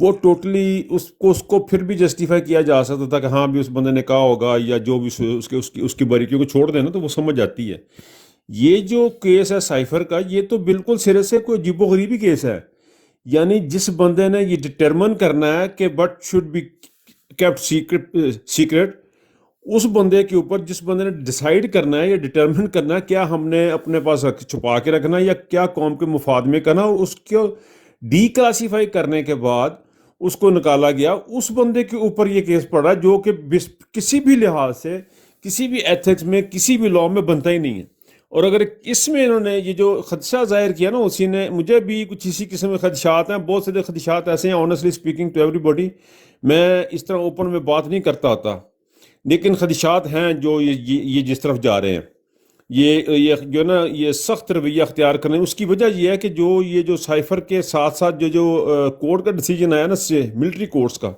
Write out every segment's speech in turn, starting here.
وہ ٹوٹلی اس کو پھر بھی جسٹیفائی کیا جا سکتا تھا کہ ہاں بھی اس بندے نے کہا ہوگا یا جو بھی اس کی باریکیوں کو چھوڑ دیں نا تو وہ سمجھ جاتی ہے. یہ جو کیس ہے سائفر کا، یہ تو بالکل سرے سے کوئی عجیب و غریبی کیس ہے. یعنی جس بندے نے یہ ڈٹرمن کرنا ہے کہ what should be kept secret, اس بندے کے اوپر جس بندے نے ڈیسائیڈ کرنا ہے یا ڈٹرمن کرنا ہے کیا ہم نے اپنے پاس چھپا کے رکھنا ہے یا کیا قوم کے مفاد میں کرنا، اس کو ڈی کلاسیفائی کرنے کے بعد اس کو نکالا گیا. اس بندے کے اوپر یہ کیس پڑا جو کہ کسی بھی لحاظ سے، کسی بھی ایتھکس میں، کسی بھی لاء میں بنتا ہی نہیں ہے. اور اگر اس میں انہوں نے یہ جو خدشہ ظاہر کیا نا، اسی نے مجھے بھی کچھ اسی قسم کے خدشات ہیں. بہت سے خدشات ایسے ہیں، honestly speaking to everybody, میں اس طرح اوپن میں بات نہیں کرتا ہوتا، لیکن خدشات ہیں جو یہ جس طرف جا رہے ہیں. یہ جو نا یہ سخت رویہ اختیار کرنے، اس کی وجہ یہ ہے کہ یہ جو سائفر کے ساتھ ساتھ جو کورٹ کا ڈیسیجن آیا نا ملٹری کورٹس کا،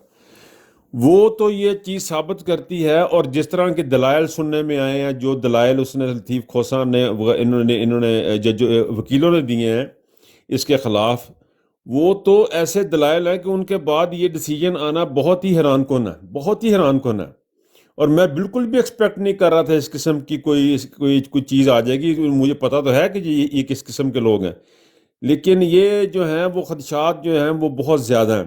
وہ تو یہ چیز ثابت کرتی ہے. اور جس طرح کے دلائل سننے میں آئے ہیں، جو دلائل اس نے لطیف کھوسہ نے انہوں نے جج وکیلوں نے دیے ہیں اس کے خلاف، وہ تو ایسے دلائل ہیں کہ ان کے بعد یہ ڈیسیجن آنا بہت ہی حیران کن ہے، بہت ہی حیران کن ہے. اور میں بالکل بھی ایکسپیکٹ نہیں کر رہا تھا اس قسم کی کوئی چیز آ جائے گی. مجھے پتا تو ہے کہ یہ کس قسم کے لوگ ہیں، لیکن یہ جو ہیں وہ خدشات جو ہیں وہ بہت زیادہ ہیں.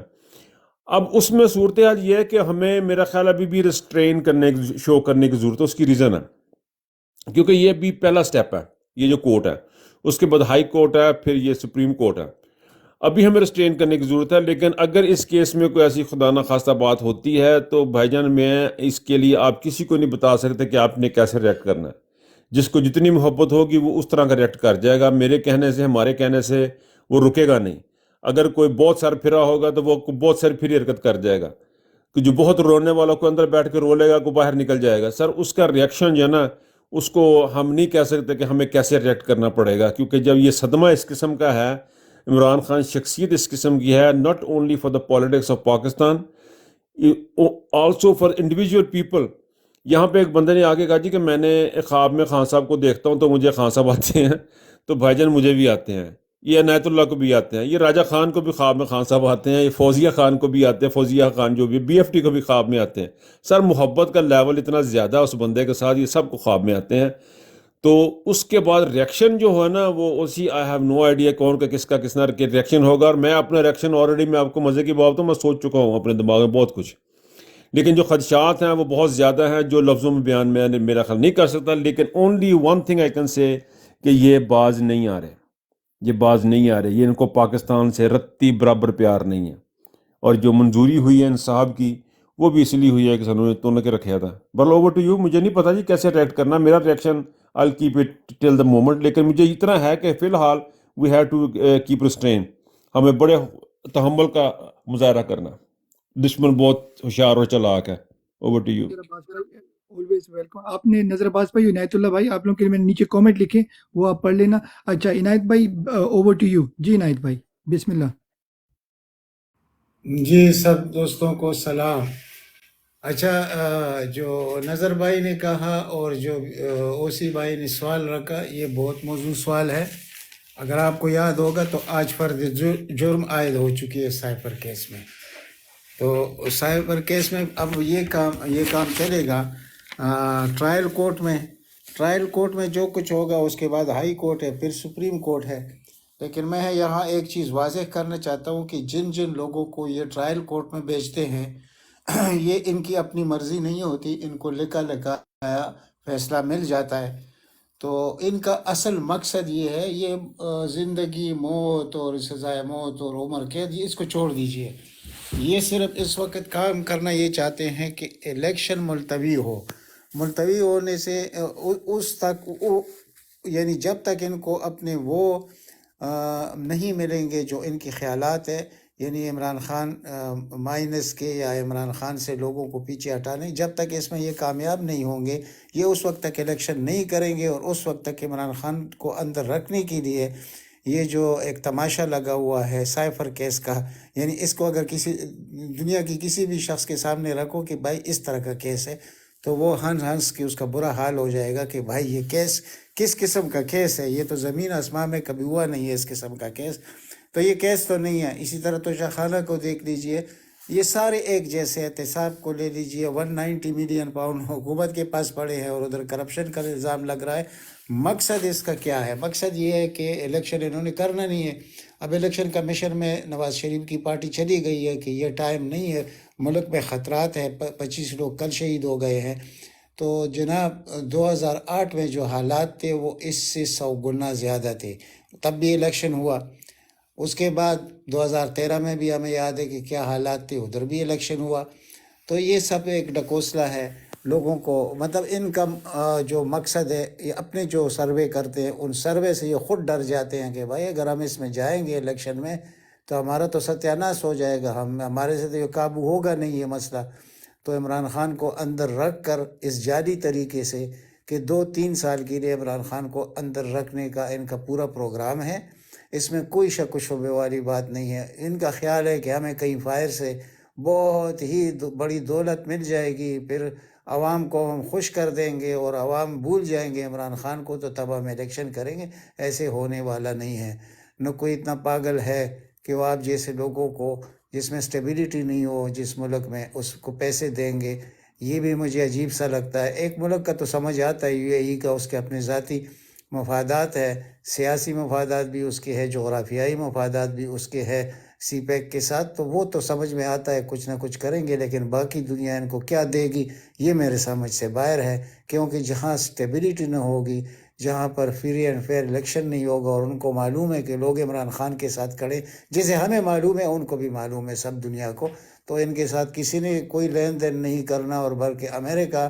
اب اس میں صورتحال یہ ہے کہ ہمیں میرا خیال ابھی بھی ریسٹرین شو کرنے کی ضرورت ہے. اس کی ریزن ہے کیونکہ یہ بھی پہلا سٹیپ ہے، یہ جو کورٹ ہے، اس کے بعد ہائی کورٹ ہے، پھر یہ سپریم کورٹ ہے. ابھی ہمیں ریسٹرین کرنے کی ضرورت ہے. لیکن اگر اس کیس میں کوئی ایسی خدا نخواستہ بات ہوتی ہے تو بھائی جان، میں اس کے لیے آپ کسی کو نہیں بتا سکتے کہ آپ نے کیسے ریئیکٹ کرنا ہے. جس کو جتنی محبت ہوگی وہ اس طرح کا ریئیکٹ کر جائے گا. میرے کہنے سے، ہمارے کہنے سے وہ رکے گا نہیں. اگر کوئی بہت سر پھرا ہوگا تو وہ بہت سر پھری حرکت کر جائے گا. کہ جو بہت رونے والا کو اندر بیٹھ کے رو لے گا، کو باہر نکل جائے گا. سر اس کا ریئیکشن جو ہے نا، اس کو ہم نہیں کہہ سکتے کہ ہمیں کیسے ریئیکٹ کرنا پڑے گا. کیونکہ جب یہ صدمہ اس قسم کا ہے، عمران خان شخصیت اس قسم کی ہے، not only for the politics of Pakistan, also for individual people. یہاں پہ ایک بندے نے آگے کہا جی کہ میں نے خواب میں خان صاحب کو دیکھتا ہوں تو مجھے خان صاحب آتے ہیں، تو بھائی جان مجھے بھی آتے ہیں، یہ عنایت اللہ کو بھی آتے ہیں، یہ راجہ خان کو بھی خواب میں خان صاحب آتے ہیں، یہ فوزیہ خان کو بھی آتے ہیں، فوزیہ خان جو بھی بی ایف ٹی کو بھی خواب میں آتے ہیں. سر محبت کا لیول اتنا زیادہ اس بندے کے ساتھ، یہ سب کو خواب میں آتے ہیں. تو اس کے بعد ریئیکشن جو ہے نا، وہ اسی آئی ہیو نو آئیڈیا کون کا کس کا کس طرح کے ریئیکشن ہوگا. اور میں اپنا ریئیکشن آلریڈی، میں آپ کو مزے کی بات ہوں، میں سوچ چکا ہوں اپنے دماغ میں بہت کچھ. لیکن جو خدشات ہیں وہ بہت زیادہ ہیں، جو لفظوں میں بیان میں میرا خیال نہیں کر سکتا. لیکن only one thing I can say کہ یہ باز نہیں آ رہے، یہ باز نہیں آ رہے. یہ ان کو پاکستان سے رتی برابر پیار نہیں ہے. اور جو منظوری ہوئی ہے انصاف کی، وہ بھی اس لیے ہوئی ہے کہ انہوں نے تون کے رکھا تھا. بل اوور ٹو یو. مجھے نہیں پتا جی کیسے ریئیکٹ کرنا. میرا reaction I'll keep it till the moment. لیکن مجھے اتنا ہے کہ فی الحال we have to keep restrain. ہمیں بڑے تحمل کا مظاہرہ کرنا. دشمن بہت ہوشیار اور چلاک ہے. Over to you. Always welcome. آپ نے نظر عباس بھائی، عنایت اللہ بھائی، آپ لوگوں کے لیے میں نے نیچے کامنٹ لکھے، وہ آپ پڑھ لینا. اچھا عنایت بھائی، اوور ٹو یو. جی عنایت بھائی، بسم اللہ. جی سب دوستوں کو سلام. اچھا، جو نظر بھائی نے کہا اور جو اوسی بھائی نے سوال رکھا، یہ بہت موضوع سوال ہے. اگر آپ کو یاد ہوگا تو آج فرد جرم عائد ہو چکی ہے سائفر کیس میں. تو سائفر کیس میں اب یہ کام چلے گا ٹرائل کورٹ میں جو کچھ ہوگا، اس کے بعد ہائی کورٹ ہے، پھر سپریم کورٹ ہے. لیکن میں یہاں ایک چیز واضح کرنا چاہتا ہوں کہ جن لوگوں کو یہ ٹرائل کورٹ میں بھیجتے ہیں، یہ ان کی اپنی مرضی نہیں ہوتی، ان کو لکھا فیصلہ مل جاتا ہے. تو ان کا اصل مقصد یہ ہے، یہ زندگی، موت اور سزائے موت اور عمر قید، اس کو چھوڑ دیجئے. یہ صرف اس وقت کام کرنا یہ چاہتے ہیں کہ الیکشن ملتوی ہونے سے اس تک، یعنی جب تک ان کو اپنے وہ نہیں ملیں گے جو ان کی خیالات ہے، یعنی عمران خان مائنس کے یا عمران خان سے لوگوں کو پیچھے ہٹانے، جب تک اس میں یہ کامیاب نہیں ہوں گے، یہ اس وقت تک الیکشن نہیں کریں گے. اور اس وقت تک عمران خان کو اندر رکھنے کے لیے یہ جو ایک تماشا لگا ہوا ہے سائفر کیس کا، یعنی اس کو اگر دنیا کی کسی بھی شخص کے سامنے رکھو کہ بھائی اس طرح کا کیس ہے، تو وہ ہنس کے اس کا برا حال ہو جائے گا کہ بھائی یہ کیس کس قسم کا کیس ہے، یہ تو زمین آسمان میں کبھی ہوا نہیں ہے اس قسم کا کیس. تو یہ کیس تو نہیں ہے. اسی طرح توشہ خانہ کو دیکھ لیجئے, یہ سارے ایک جیسے. احتساب کو لے لیجئے, 190 ملین پاؤنڈ حکومت کے پاس پڑے ہیں اور ادھر کرپشن کا الزام لگ رہا ہے. مقصد اس کا کیا ہے؟ مقصد یہ ہے کہ الیکشن انہوں نے کرنا نہیں ہے. اب الیکشن کمیشن میں نواز شریف کی پارٹی چلی گئی ہے کہ یہ ٹائم نہیں ہے, ملک میں خطرات ہیں, 25 لوگ کل شہید ہو گئے ہیں. تو جناب 2008 میں جو حالات تھے وہ اس سے 100 گنا زیادہ تھے, تب بھی الیکشن ہوا. اس کے بعد 2013 میں بھی ہمیں یاد ہے کہ کیا حالات تھے, ادھر بھی الیکشن ہوا. تو یہ سب ایک ڈکوسلا ہے لوگوں کو. مطلب ان کا جو مقصد ہے, یہ اپنے جو سروے کرتے ہیں ان سروے سے یہ خود ڈر جاتے ہیں کہ بھائی اگر ہم اس میں جائیں گے الیکشن میں تو ہمارا تو ستیاناش ہو جائے گا, ہمارے سے تو یہ قابو ہوگا نہیں یہ مسئلہ. تو عمران خان کو اندر رکھ کر اس جعلی طریقے سے کہ 2-3 سال کے لیے عمران خان کو اندر رکھنے کا ان کا پورا پروگرام ہے. اس میں کوئی شک و شبے والی بات نہیں ہے. ان کا خیال ہے کہ ہمیں کہیں فائر سے بہت ہی بڑی دولت مل جائے گی, پھر عوام کو ہم خوش کر دیں گے اور عوام بھول جائیں گے عمران خان کو, تو تب ہم الیکشن کریں گے. ایسے ہونے والا نہیں ہے. نہ کوئی اتنا پاگل ہے کہ وہ آپ جیسے لوگوں کو جس میں سٹیبلٹی نہیں ہو جس ملک میں, اس کو پیسے دیں گے. یہ بھی مجھے عجیب سا لگتا ہے. ایک ملک کا تو سمجھ آتا ہے, UAE کا اس کے اپنے ذاتی مفادات ہے, سیاسی مفادات بھی اس کے ہے, جغرافیائی مفادات بھی اس کے ہے سی پیک کے ساتھ, تو وہ تو سمجھ میں آتا ہے کچھ نہ کچھ کریں گے. لیکن باقی دنیا ان کو کیا دے گی یہ میرے سمجھ سے باہر ہے, کیونکہ جہاں سٹیبلٹی نہ ہوگی, جہاں پر فری اینڈ فیئر الیکشن نہیں ہوگا, اور ان کو معلوم ہے کہ لوگ عمران خان کے ساتھ کھڑے, جیسے ہمیں معلوم ہے ان کو بھی معلوم ہے, سب دنیا کو, تو ان کے ساتھ کسی نے کوئی لین دین نہیں کرنا. اور بلکہ امریکہ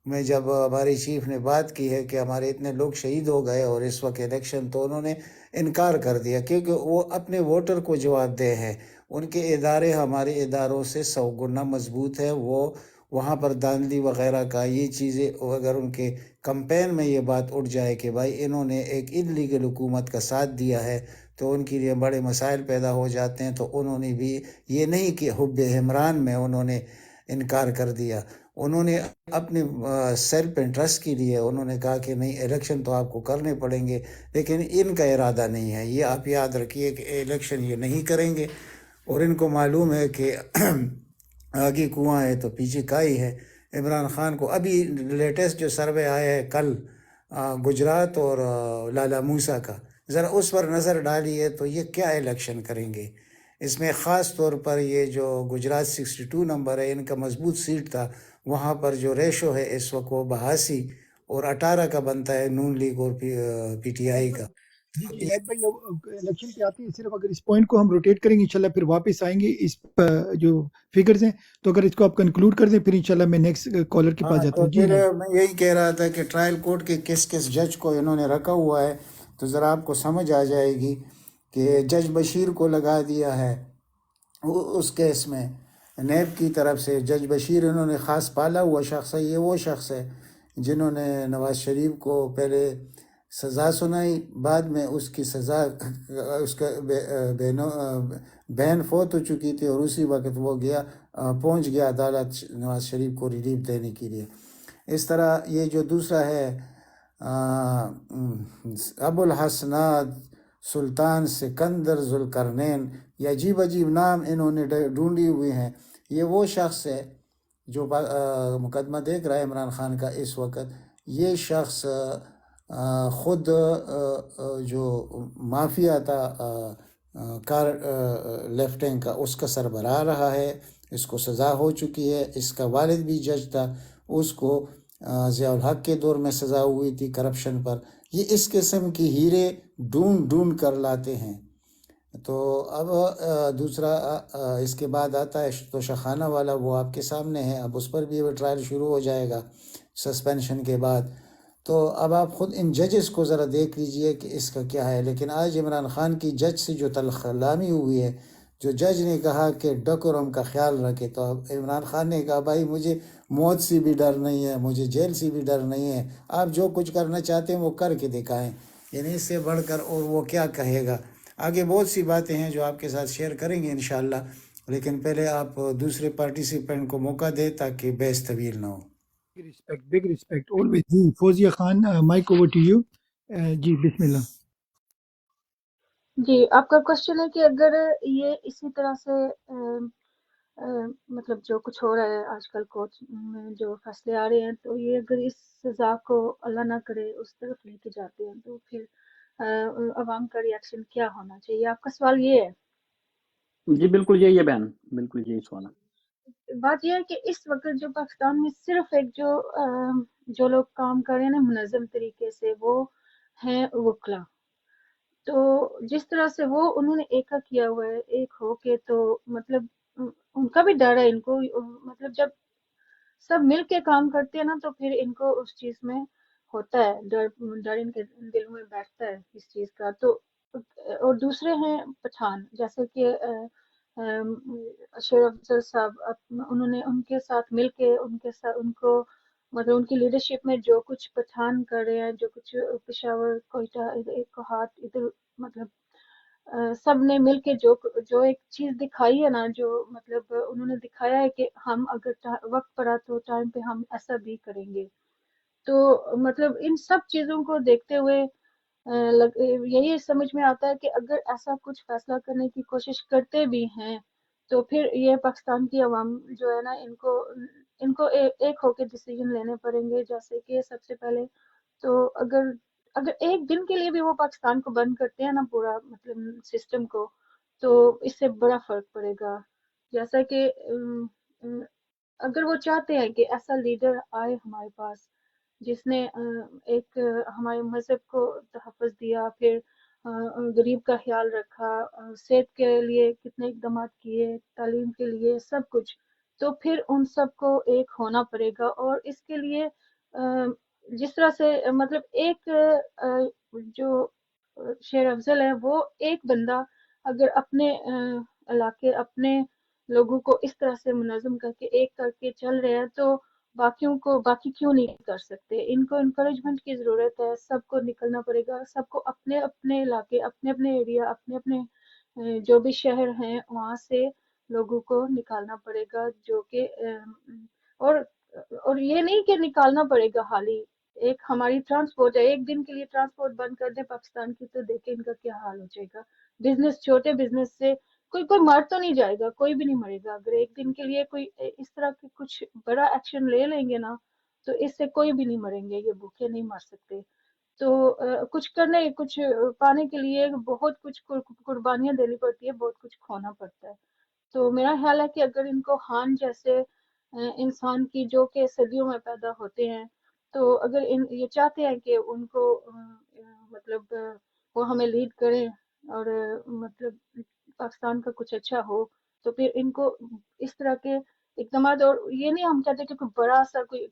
میں جب ہماری چیف نے بات کی ہے کہ ہمارے اتنے لوگ شہید ہو گئے اور اس وقت الیکشن, تو انہوں نے انکار کر دیا کیونکہ وہ اپنے ووٹر کو جواب دہ ہیں. ان کے ادارے ہمارے اداروں سے 100 گنا مضبوط ہے. وہ وہاں پر دھاندلی وغیرہ کا یہ چیزیں, اگر ان کے کمپین میں یہ بات اٹھ جائے کہ بھائی انہوں نے ایک انلیگل حکومت کا ساتھ دیا ہے, تو ان کے لیے بڑے مسائل پیدا ہو جاتے ہیں. تو انہوں نے بھی یہ نہیں کہ حب عمران میں انہوں نے انکار کر دیا, انہوں نے اپنے سیلف انٹرسٹ کے لیے انہوں نے کہا کہ نہیں الیکشن تو آپ کو کرنے پڑیں گے. لیکن ان کا ارادہ نہیں ہے, یہ آپ یاد رکھیے کہ الیکشن یہ نہیں کریں گے. اور ان کو معلوم ہے کہ آگے کنواں ہے تو پیچھے کائی ہے. عمران خان کو ابھی لیٹسٹ جو سروے آیا ہے کل گجرات اور لالا موسیٰ کا, ذرا اس پر نظر ڈالیے تو یہ کیا الیکشن کریں گے. اس میں خاص طور پر یہ جو گجرات 62 نمبر ہے, ان کا مضبوط سیٹ تھا, وہاں پر جو ریشو ہے اس وقت وہ 82 اور 18 کا بنتا ہے نون لیگ اور پی ٹی آئی کا. جی عنایت بھائی, الیکشن پہ آتے ہیں, صرف اگر اس پوائنٹ کو ہم روٹیٹ کریں گے انشاءاللہ پھر واپس آئیں گے اس جو فگرز ہیں, تو اگر اس کو آپ کنکلوڈ کر دیں پھر انشاءاللہ میں نیکسٹ کالر کے پاس جاتا ہوں. جی پھر میں یہی کہہ رہا تھا کہ ٹرائل کورٹ کے کس جج کو انہوں نے رکھا ہوا ہے, تو ذرا آپ کو سمجھ آ جائے گی کہ جج بشیر کو لگا دیا ہے اس کیس میں نیب کی طرف سے. جج بشیر انہوں نے خاص پالا ہوا شخص ہے. یہ وہ شخص ہے جنہوں نے نواز شریف کو پہلے سزا سنائی, بعد میں اس کی سزا, اس کا بہن فوت ہو چکی تھی اور اسی وقت وہ پہنچ گیا عدالت نواز شریف کو ریلیف دینے کے لیے. اس طرح یہ جو دوسرا ہے ابو الحسنات سلطان سکندر ذوالقرنین, یہ عجیب عجیب نام انہوں نے ڈھونڈی ہوئے ہیں. یہ وہ شخص ہے جو مقدمہ دیکھ رہا ہے عمران خان کا اس وقت. یہ شخص خود جو مافیا تھا کار لیفٹنگ کا, اس کا سربراہ رہا ہے, اس کو سزا ہو چکی ہے. اس کا والد بھی جج تھا, اس کو ضیاء الحق کے دور میں سزا ہوئی تھی کرپشن پر. یہ اس قسم کی ہیرے ڈھونڈ کر لاتے ہیں. تو اب دوسرا اس کے بعد آتا ہے توشہ خانہ والا, وہ آپ کے سامنے ہے. اب اس پر بھی ٹرائل شروع ہو جائے گا سسپینشن کے بعد. تو اب آپ خود ان ججز کو ذرا دیکھ لیجئے کہ اس کا کیا ہے. لیکن آج عمران خان کی جج سے جو تلخ کلامی ہوئی ہے, جو جج نے کہا کہ ڈیکورم کا خیال رکھے, تو اب عمران خان نے کہا بھائی مجھے موت سے بھی ڈر نہیں ہے, مجھے جیل سے بھی ڈر نہیں ہے, آپ جو کچھ کرنا چاہتے ہیں وہ کر کے دکھائیں. یعنی اس سے بڑھ کر اور وہ کیا کہے گا. آگے بہت سی باتیں ہیں جو آپ کے ساتھ شیئر کریں گے انشاءاللہ, لیکن پہلے آپ دوسرے پارٹیسپینٹ کو موقع دیں تاکہ بحث طویل نہ ہو. Big respect always. جی Fauzia Khan, mic over to you. جی بسم اللہ. جی آپ کا کوشچن ہے کہ اگر یہ اسی طرح سے مطلب جو کچھ ہو رہا ہے آج کل کوچ میں جو فیصلے آ رہے ہیں تو یہ اگر اس سزا کو اللہ نہ کرے اس طرف لے کے جاتے ہیں تو پھر عوام کا ریئیکشن کیا ہونا چاہیے؟ آپ کا سوال یہ ہے؟ جی بالکل یہی ہے بہن، بالکل یہی سوال ہے۔ بات یہ ہے کہ اس وقت جو پاکستان میں صرف ایک جو لوگ کام کر رہے ہیں نا منظم طریقے سے وہ ہیں وکلا، تو جس طرح سے وہ انہوں نے ایکا کیا ہوا ہے ایک ہو کے، تو مطلب ان کا بھی ڈر ہے ان کو، مطلب جب سب مل کے کام کرتے ہیں نا تو پھر ان کو اس چیز میں ہوتا ہے ڈر ان کے دل میں بیٹھتا ہے اس چیز کا۔ تو اور دوسرے ہیں پٹھان، جیسے کہ شیر افضل صاحب، انہوں نے ان کے ساتھ مل کے ان کے ساتھ ان کو مطلب ان کی لیڈرشپ میں جو کچھ پٹھان کر رہے ہیں، جو کچھ پشاور کوئٹہ ایک کوہات ادھر مطلب سب نے مل کے جو ایک چیز دکھائی ہے نا، جو مطلب انہوں نے دکھایا ہے کہ ہم اگر وقت پڑا تو ٹائم پہ ہم ایسا بھی کریں گے۔ تو مطلب ان سب چیزوں کو دیکھتے ہوئے یہی سمجھ میں آتا ہے کہ اگر ایسا کچھ فیصلہ کرنے کی کوشش کرتے بھی ہیں تو پھر یہ پاکستان کی عوام جو ہے نا ان کو ایک ہو کے ڈیسیجن لینے پڑیں گے، جیسے کہ سب سے پہلے تو اگر ایک دن کے لیے بھی وہ پاکستان کو بند کرتے ہیں نا پورا مطلب سسٹم کو، تو اس سے بڑا فرق پڑے گا۔ جیسا کہ اگر وہ چاہتے ہیں کہ ایسا لیڈر آئے ہمارے پاس جس نے ایک ہمارے مذہب کو تحفظ دیا، پھر غریب کا خیال رکھا، صحت کے لیے کتنے اقدامات کیے، تعلیم کے لیے سب کچھ، تو پھر ان سب کو ایک ہونا پڑے گا۔ اور اس کے لیے جس طرح سے مطلب ایک جو شیر افضل ہے وہ ایک بندہ اگر اپنے علاقے اپنے لوگوں کو اس طرح سے منظم کر کے ایک کر کے چل رہے ہیں تو باقیوں کو باقی کیوں نہیں کر سکتے؟ ان کو انکریجمنٹ کی ضرورت ہے، سب کو نکلنا پڑے گا، سب کو اپنے اپنے علاقے اپنے اپنے ایریا اپنے اپنے جو بھی شہر ہیں وہاں سے لوگوں کو نکالنا پڑے گا، جو کہ اور یہ نہیں کہ نکالنا پڑے گا حالی ایک ہماری ٹرانسپورٹ ہے، ایک دن کے لیے ٹرانسپورٹ بند کر دیں پاکستان کی تو دیکھیں ان کا کیا حال ہو جائے گا۔ بزنس چھوٹے بزنس سے کوئی مر تو نہیں جائے گا، کوئی بھی نہیں مرے گا۔ اگر ایک دن کے لیے کوئی اس طرح کی کچھ بڑا ایکشن لے لیں گے نا تو اس سے کوئی بھی نہیں مریں گے، یہ بھوکے نہیں مر سکتے۔ تو کچھ پانے کے لیے بہت کچھ قربانیاں دینی پڑتی ہے، بہت کچھ کھونا پڑتا ہے۔ تو میرا خیال ہے کہ اگر ان کو خان جیسے انسان کی جو کہ صدیوں میں پیدا ہوتے ہیں، تو اگر یہ چاہتے ہیں کہ ان کو مطلب وہ ہمیں لیڈ کریں اور مطلب پاکستان کا کچھ اچھا ہو، تو پھر ان کو اس طرح کے اقدامات، اور یہ نہیں ہم کہتے کہ کوئی بڑا سا کوئی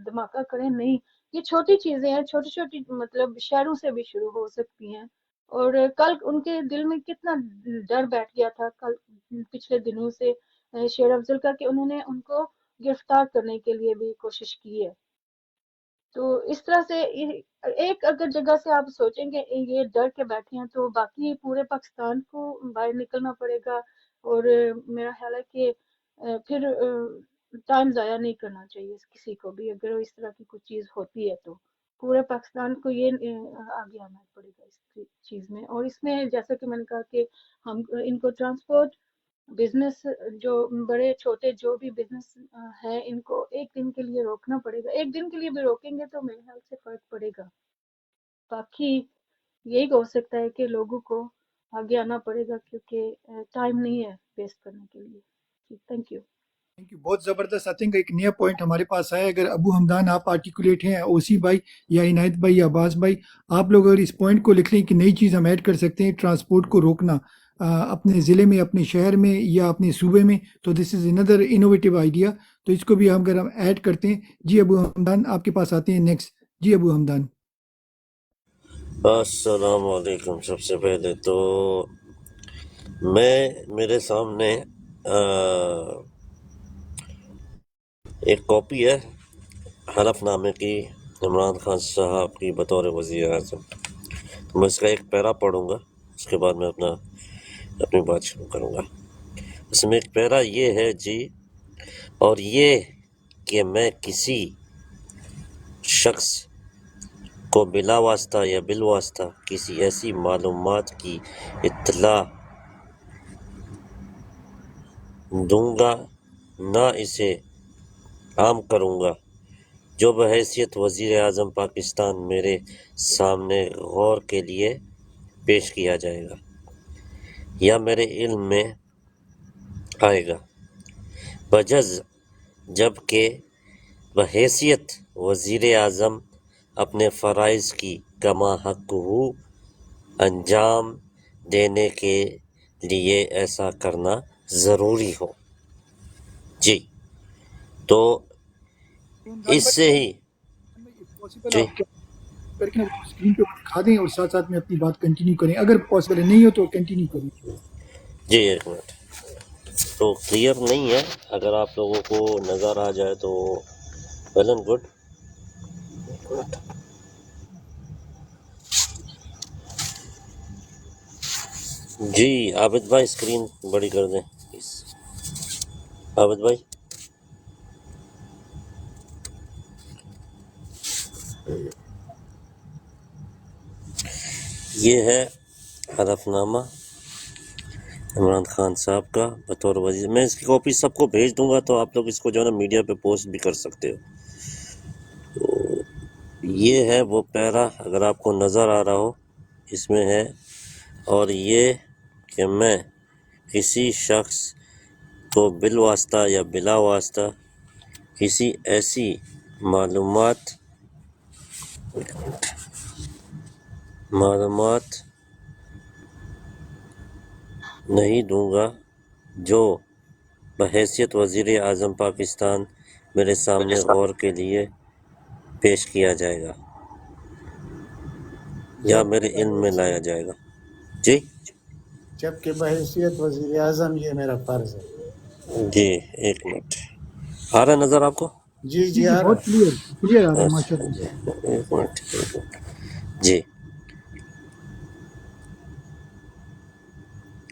دھماکہ کریں، نہیں، یہ چھوٹی چیزیں ہیں، چھوٹی چھوٹی مطلب شہروں سے بھی شروع ہو سکتی ہیں۔ اور کل ان کے دل میں کتنا ڈر بیٹھ گیا تھا کل پچھلے دنوں سے شیر افضل کا، کہ انہوں نے ان کو گرفتار کرنے کے لیے بھی کوشش کی ہے۔ تو اس طرح سے ایک اگر جگہ سے آپ سوچیں گے یہ ڈر کے بیٹھے ہیں تو باقی پورے پاکستان کو باہر نکلنا پڑے گا۔ اور میرا خیال ہے کہ پھر ٹائم ضائع نہیں کرنا چاہیے کسی کو بھی، اگر اس طرح کی کوئی چیز ہوتی ہے تو پورے پاکستان کو یہ آگے آنا پڑے گا اس چیز میں۔ اور اس میں جیسا کہ میں نے کہا کہ ہم ان کو ٹرانسپورٹ بزنس جو بڑے چھوٹے جو بھی بزنس ہے ان کو ایک دن کے لیے روکنا پڑے گا، ایک دن کے لیے بھی روکیں گے تو میرے خیال سے فرق پڑے گا۔ باقی یہی ہو سکتا ہے کہ لوگوں کو آگے آنا پڑے گا کیونکہ ٹائم نہیں ہے ویسٹ کرنے کے لیے۔ Thank you. تھینک یو، بہت زبردست۔ آئی تھنک ایک نیا پوائنٹ ہمارے پاس آیا، اگر ابو حمدان آپ آرٹیکولیٹ ہیں، اوسی بھائی یا عنایت بھائی یا عباس بھائی، آپ لوگ اگر اس پوائنٹ کو لکھ لیں کہ نئی چیز ہم ایڈ کر سکتے ہیں ٹرانسپورٹ کو روکنا اپنے ضلع میں، اپنے شہر میں یا اپنے صوبے میں، تو دس از اندر انوویٹیو آئیڈیا، تو اس کو بھی ہم اگر ہم ایڈ کرتے ہیں۔ جی ابو حمدان آپ کے پاس آتے ہیں نیکسٹ۔ جی ابو حمدان۔ السلام علیکم۔ سب سے پہلے تو میرے سامنے ایک کاپی ہے حلف نامے کی عمران خان صاحب کی بطور وزیر اعظم، میں اس کا ایک پیرا پڑھوں گا، اس کے بعد میں اپنی بات شروع کروں گا۔ اس میں ایک پیرا یہ ہے جی، اور یہ کہ میں کسی شخص کو بلا واسطہ یا بالواسطہ کسی ایسی معلومات کی اطلاع دوں گا نہ اسے عام کروں گا جو بحیثیت وزیر اعظم پاکستان میرے سامنے غور کے لیے پیش کیا جائے گا یا میرے علم میں آئے گا بجز جب کہ بحیثیت وزیر اعظم اپنے فرائض کی کما حق انجام دینے کے لیے ایسا کرنا ضروری ہو۔ جی تو عمران اس بھائی سے ہی پاسبل جی آپ کیا کر کے اسکرین پہ دکھا دیں اور ساتھ ساتھ میں اپنی بات کنٹینیو کریں، اگر پاسبل نہیں ہو تو کنٹینیو کریں۔ جی ایک منٹ تو کلیئر نہیں ہے، اگر آپ لوگوں کو نظر آ جائے تو ویل اینڈ گڈ۔ جی عابد بھائی اسکرین بڑی کر دیں پلیز۔ عابد بھائی یہ ہے ہدف نامہ عمران خان صاحب کا بطور وزیر۔ میں اس کی کاپی سب کو بھیج دوں گا تو آپ لوگ اس کو جو ہے نا میڈیا پہ پوسٹ بھی کر سکتے ہو۔ تو یہ ہے وہ پیرا، اگر آپ کو نظر آ رہا ہو اس میں ہے، اور یہ کہ میں کسی شخص کو بالواسطہ یا بلا واسطہ کسی ایسی معلومات نہیں دوں گا جو بحیثیت وزیر اعظم پاکستان میرے سامنے غور کے لیے پیش کیا جائے گا یا میرے علم میں لایا جائے گا۔ جی جبکہ بحیثیت وزیر اعظم یہ میرا فرض ہے۔ جی ایک منٹ، آ رہا ہے نظر آپ کو؟ جی جی جی جی آ رہا بہت کلیئر آ رہا ہے ماشاء جی اللہ۔ ایک منٹ جی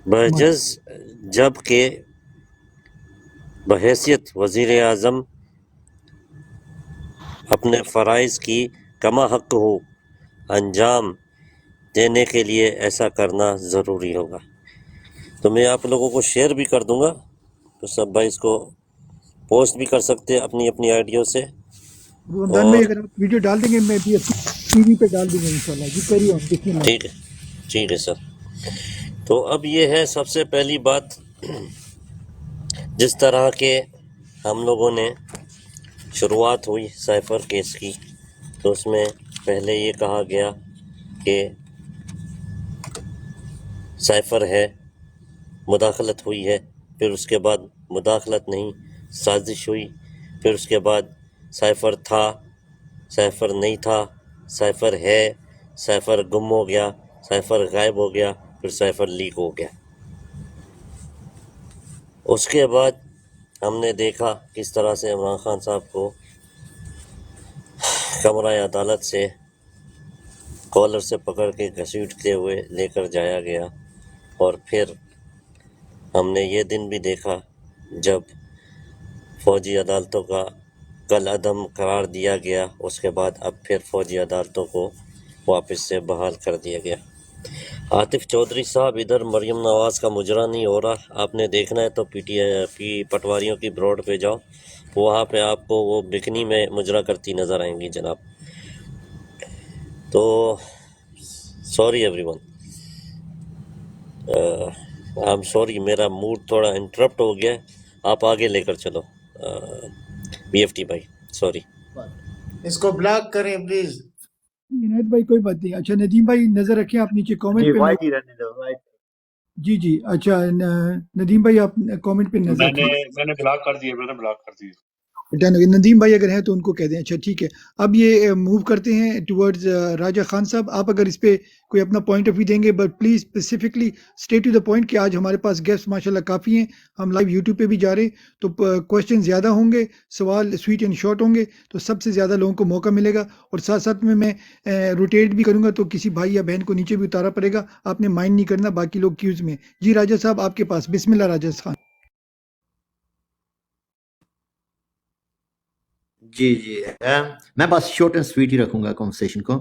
بجز جب کہ بحیثیت وزیر اعظم اپنے فرائض کی کما حق انجام دینے کے لیے ایسا کرنا ضروری ہوگا۔ تو میں آپ لوگوں کو شیئر بھی کر دوں گا، تو سب بھائی اس کو پوسٹ بھی کر سکتے ہیں اپنی اپنی آئیڈیوں سے۔ رمضان اور بھائی اگر آپ ویڈیو ڈال دیں گے میں بھی ٹی وی پہ ڈال دوں گا انشاءاللہ۔ جی کریے ہم بسم اللہ۔ ٹھیک ہے، ٹھیک ہے سر۔ تو اب یہ ہے سب سے پہلی بات، جس طرح کے ہم لوگوں نے شروعات ہوئی سائفر کیس کی، تو اس میں پہلے یہ کہا گیا کہ سائفر ہے، مداخلت ہوئی ہے، پھر اس کے بعد مداخلت نہیں، سازش ہوئی، پھر اس کے بعد سائفر تھا، سائفر نہیں تھا، سائفر ہے، سائفر گم ہو گیا، سائفر غائب ہو گیا، پھر سائفر لیک ہو گیا۔ اس کے بعد ہم نے دیکھا کس طرح سے عمران خان صاحب کو کمرہ عدالت سے کالر سے پکڑ کے گھسیٹتے ہوئے لے کر جایا گیا، اور پھر ہم نے یہ دن بھی دیکھا جب فوجی عدالتوں کا کل عدم قرار دیا گیا، اس کے بعد اب پھر فوجی عدالتوں کو واپس سے بحال کر دیا گیا۔ عاطف چودھری صاحب ادھر مریم نواز کا مجرا نہیں ہو رہا، آپ نے دیکھنا ہے تو پی پٹواریوں کی بروڈ پہ جاؤ، وہاں پہ آپ کو وہ بکنی میں مجرا کرتی نظر آئیں گی جناب۔ تو sorry every one, I am sorry, میرا موڈ تھوڑا انٹرپٹ ہو گیا ہے، آپ آگے لے کر چلو بی ایف ٹی بھائی، سوری۔ اس کو بلاک کریں پلیز۔ عنایت بھائی کوئی بات نہیں۔ اچھا ندیم بھائی نظر رکھیں آپ نیچے کامنٹ پہ۔ میں ہی رہنے دو، وائٹ۔ جی جی اچھا ندیم بھائی آپ کامنٹ پہ نظر رکھیں۔ میں نے بلاک کر دیے، ندیم بھائی اگر ہیں تو ان کو کہہ دیں۔ اچھا ٹھیک ہے، اب یہ موو کرتے ہیں ٹورڈز راجہ خان صاحب۔ آپ اگر اس پہ کوئی اپنا پوائنٹ آف ویو دیں گے، but please specifically stay to the point کہ آج ہمارے پاس گیسٹ ماشاءاللہ کافی ہیں، ہم لائیو یوٹیوب پہ بھی جا رہے ہیں، تو کوشچن زیادہ ہوں گے، سوال سویٹ اینڈ شارٹ ہوں گے، تو سب سے زیادہ لوگوں کو موقع ملے گا۔ اور ساتھ ساتھ میں روٹیٹ بھی کروں گا، تو کسی بھائی یا بہن کو نیچے بھی اتارا پڑے گا، آپ نے مائنڈ نہیں کرنا، باقی لوگ کیوز میں۔ جی راجہ صاحب آپ کے پاس، بسم اللہ راجہ خان۔ جی جی میں بس شارٹ اینڈ سویٹ ہی رکھوں گا کنورسیشن کو.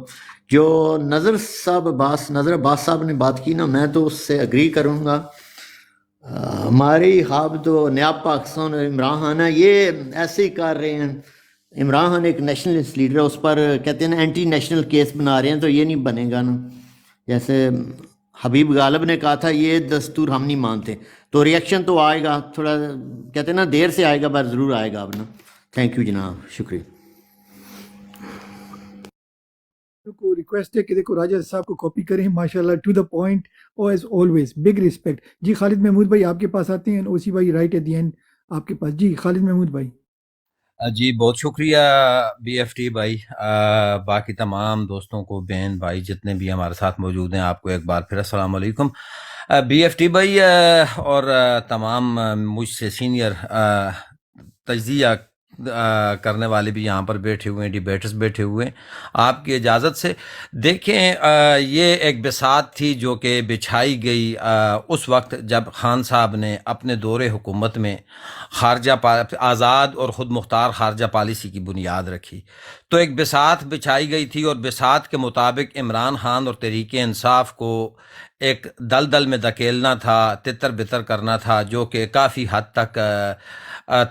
جو نظر عباس صاحب نے بات کی نا، میں تو اس سے اگری کروں گا. ہماری خواب تو نیاب پاکستان اور عمران خان ہے، یہ ایسے ہی کر رہے ہیں. عمران خان ایک نیشنلسٹ لیڈر ہے، اس پر کہتے ہیں نا اینٹی نیشنل کیس بنا رہے ہیں، تو یہ نہیں بنے گا نا. جیسے حبیب غالب نے کہا تھا یہ دستور ہم نہیں مانتے، تو ریئیکشن تو آئے گا، تھوڑا کہتے ہیں نا دیر سے آئے گا پر ضرور آئے گا. اب نا تھینک یو جناب، شکریہ. کو ریکویسٹ ہے کہ دیکھو راجہ صاحب کو کاپی کریں، ماشاءاللہ ٹو دا پوائنٹ اور ایز آلویز بگ ریسپیکٹ. جی خالد محمود بھائی آپ کے پاس آتے ہیں، اوسی بھائی رائٹ ایٹ دی اینڈ آپ کے پاس. جی خالد محمود بھائی. جی بہت شکریہ بی ایف ٹی بھائی. باقی تمام دوستوں کو، بہن بھائی جتنے بھی ہمارے ساتھ موجود ہیں، آپ کو ایک بار پھر السلام علیکم. بی ایف ٹی بھائی اور تمام مجھ سے سینئر تجزیہ کرنے والے بھی یہاں پر بیٹھے ہوئے ہیں، ڈیبیٹرز بیٹھے ہوئے ہیں. آپ کی اجازت سے دیکھیں، یہ ایک بساط تھی جو کہ بچھائی گئی اس وقت جب خان صاحب نے اپنے دور حکومت میں آزاد اور خود مختار خارجہ پالیسی کی بنیاد رکھی. تو ایک بساط بچھائی گئی تھی، اور بساط کے مطابق عمران خان اور تحریک انصاف کو ایک دلدل میں دھکیلنا تھا، تتر بتر کرنا تھا، جو کہ کافی حد تک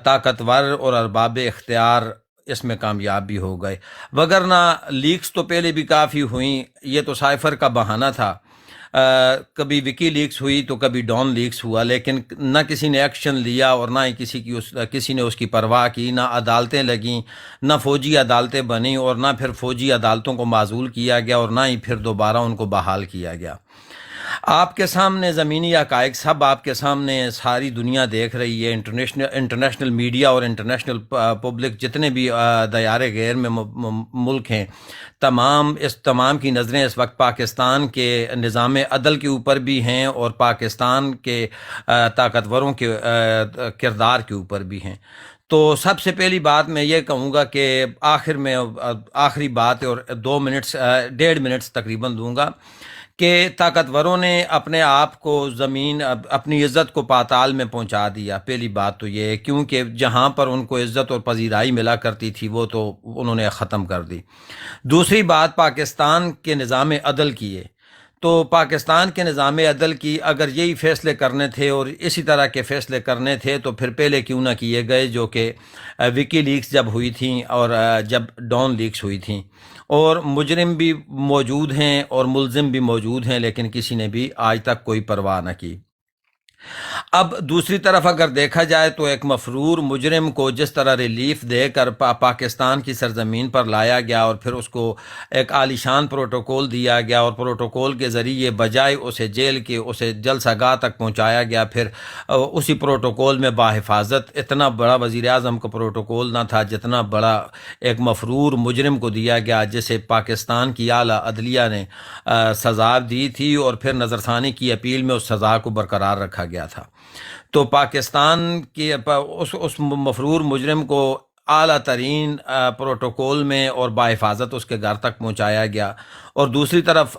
طاقتور اور ارباب اختیار اس میں کامیاب بھی ہو گئے. وگرنہ لیکس تو پہلے بھی کافی ہوئیں، یہ تو سائفر کا بہانہ تھا. کبھی وکی لیکس ہوئی تو کبھی ڈان لیکس ہوا، لیکن نہ کسی نے ایکشن لیا اور نہ ہی کسی نے اس کی پرواہ کی. نہ عدالتیں لگیں، نہ فوجی عدالتیں بنیں، اور نہ پھر فوجی عدالتوں کو معزول کیا گیا، اور نہ ہی پھر دوبارہ ان کو بحال کیا گیا. آپ کے سامنے زمینی حقائق سب آپ کے سامنے ساری دنیا دیکھ رہی ہے. انٹرنیشنل میڈیا اور انٹرنیشنل پبلک جتنے بھی دیار غیر میں ملک ہیں، تمام کی نظریں اس وقت پاکستان کے نظام عدل کے اوپر بھی ہیں، اور پاکستان کے طاقتوروں کے کردار کے اوپر بھی ہیں. تو سب سے پہلی بات میں یہ کہوں گا کہ آخری بات اور 1.5 منٹ تقریباً دوں گا کہ طاقتوروں نے اپنے آپ کو اپنی عزت کو پاتال میں پہنچا دیا. پہلی بات تو یہ ہے، کیونکہ جہاں پر ان کو عزت اور پذیرائی ملا کرتی تھی وہ تو انہوں نے ختم کر دی. دوسری بات پاکستان کے نظام عدل کی ہے. تو پاکستان کے نظام عدل کی اگر یہی فیصلے کرنے تھے اور اسی طرح کے فیصلے کرنے تھے تو پھر پہلے کیوں نہ کیے گئے، جو کہ وکی لیکس جب ہوئی تھیں اور جب ڈان لیکس ہوئی تھیں. اور مجرم بھی موجود ہیں اور ملزم بھی موجود ہیں، لیکن کسی نے بھی آج تک کوئی پرواہ نہ کی. اب دوسری طرف اگر دیکھا جائے تو ایک مفرور مجرم کو جس طرح ریلیف دے کر پاکستان کی سرزمین پر لایا گیا، اور پھر اس کو ایک عالیشان پروٹوکول دیا گیا، اور پروٹوکول کے ذریعے بجائے اسے جیل کے اسے جلسہ گاہ تک پہنچایا گیا. پھر اسی پروٹوکول میں باحفاظت اتنا بڑا وزیر اعظم کا پروٹوکول نہ تھا جتنا بڑا ایک مفرور مجرم کو دیا گیا، جسے پاکستان کی اعلیٰ عدلیہ نے سزا دی تھی، اور پھر نظرثانی کی اپیل میں اس سزا کو برقرار رکھا گیا تھا. تو پاکستان کی اس مفرور مجرم کو اعلیٰ ترین پروٹوکول میں اور باحفاظت اس کے گھر تک پہنچایا گیا. اور دوسری طرف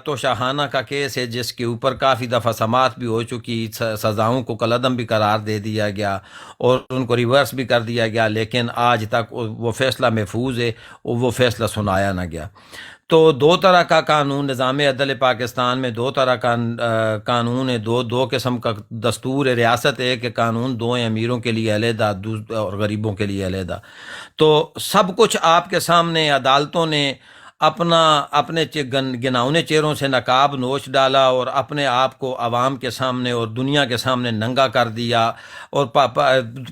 تو شاہانہ کا کیس ہے جس کے اوپر کافی دفعہ سماعت بھی ہو چکی، سزاؤں کو کالعدم بھی قرار دے دیا گیا اور ان کو ریورس بھی کر دیا گیا، لیکن آج تک وہ فیصلہ محفوظ ہے، وہ فیصلہ سنایا نہ گیا. تو دو طرح کا قانون، نظام عدل پاکستان میں دو طرح کا قانون ہے، دو قسم کا دستور ہے. ریاست ایک قانون، دو ہیں، امیروں کے لیے علیحدہ اور غریبوں کے لیے علیحدہ. تو سب کچھ آپ کے سامنے عدالتوں نے اپنے گناؤنے چہروں سے نقاب نوچ ڈالا اور اپنے آپ کو عوام کے سامنے اور دنیا کے سامنے ننگا کر دیا. اور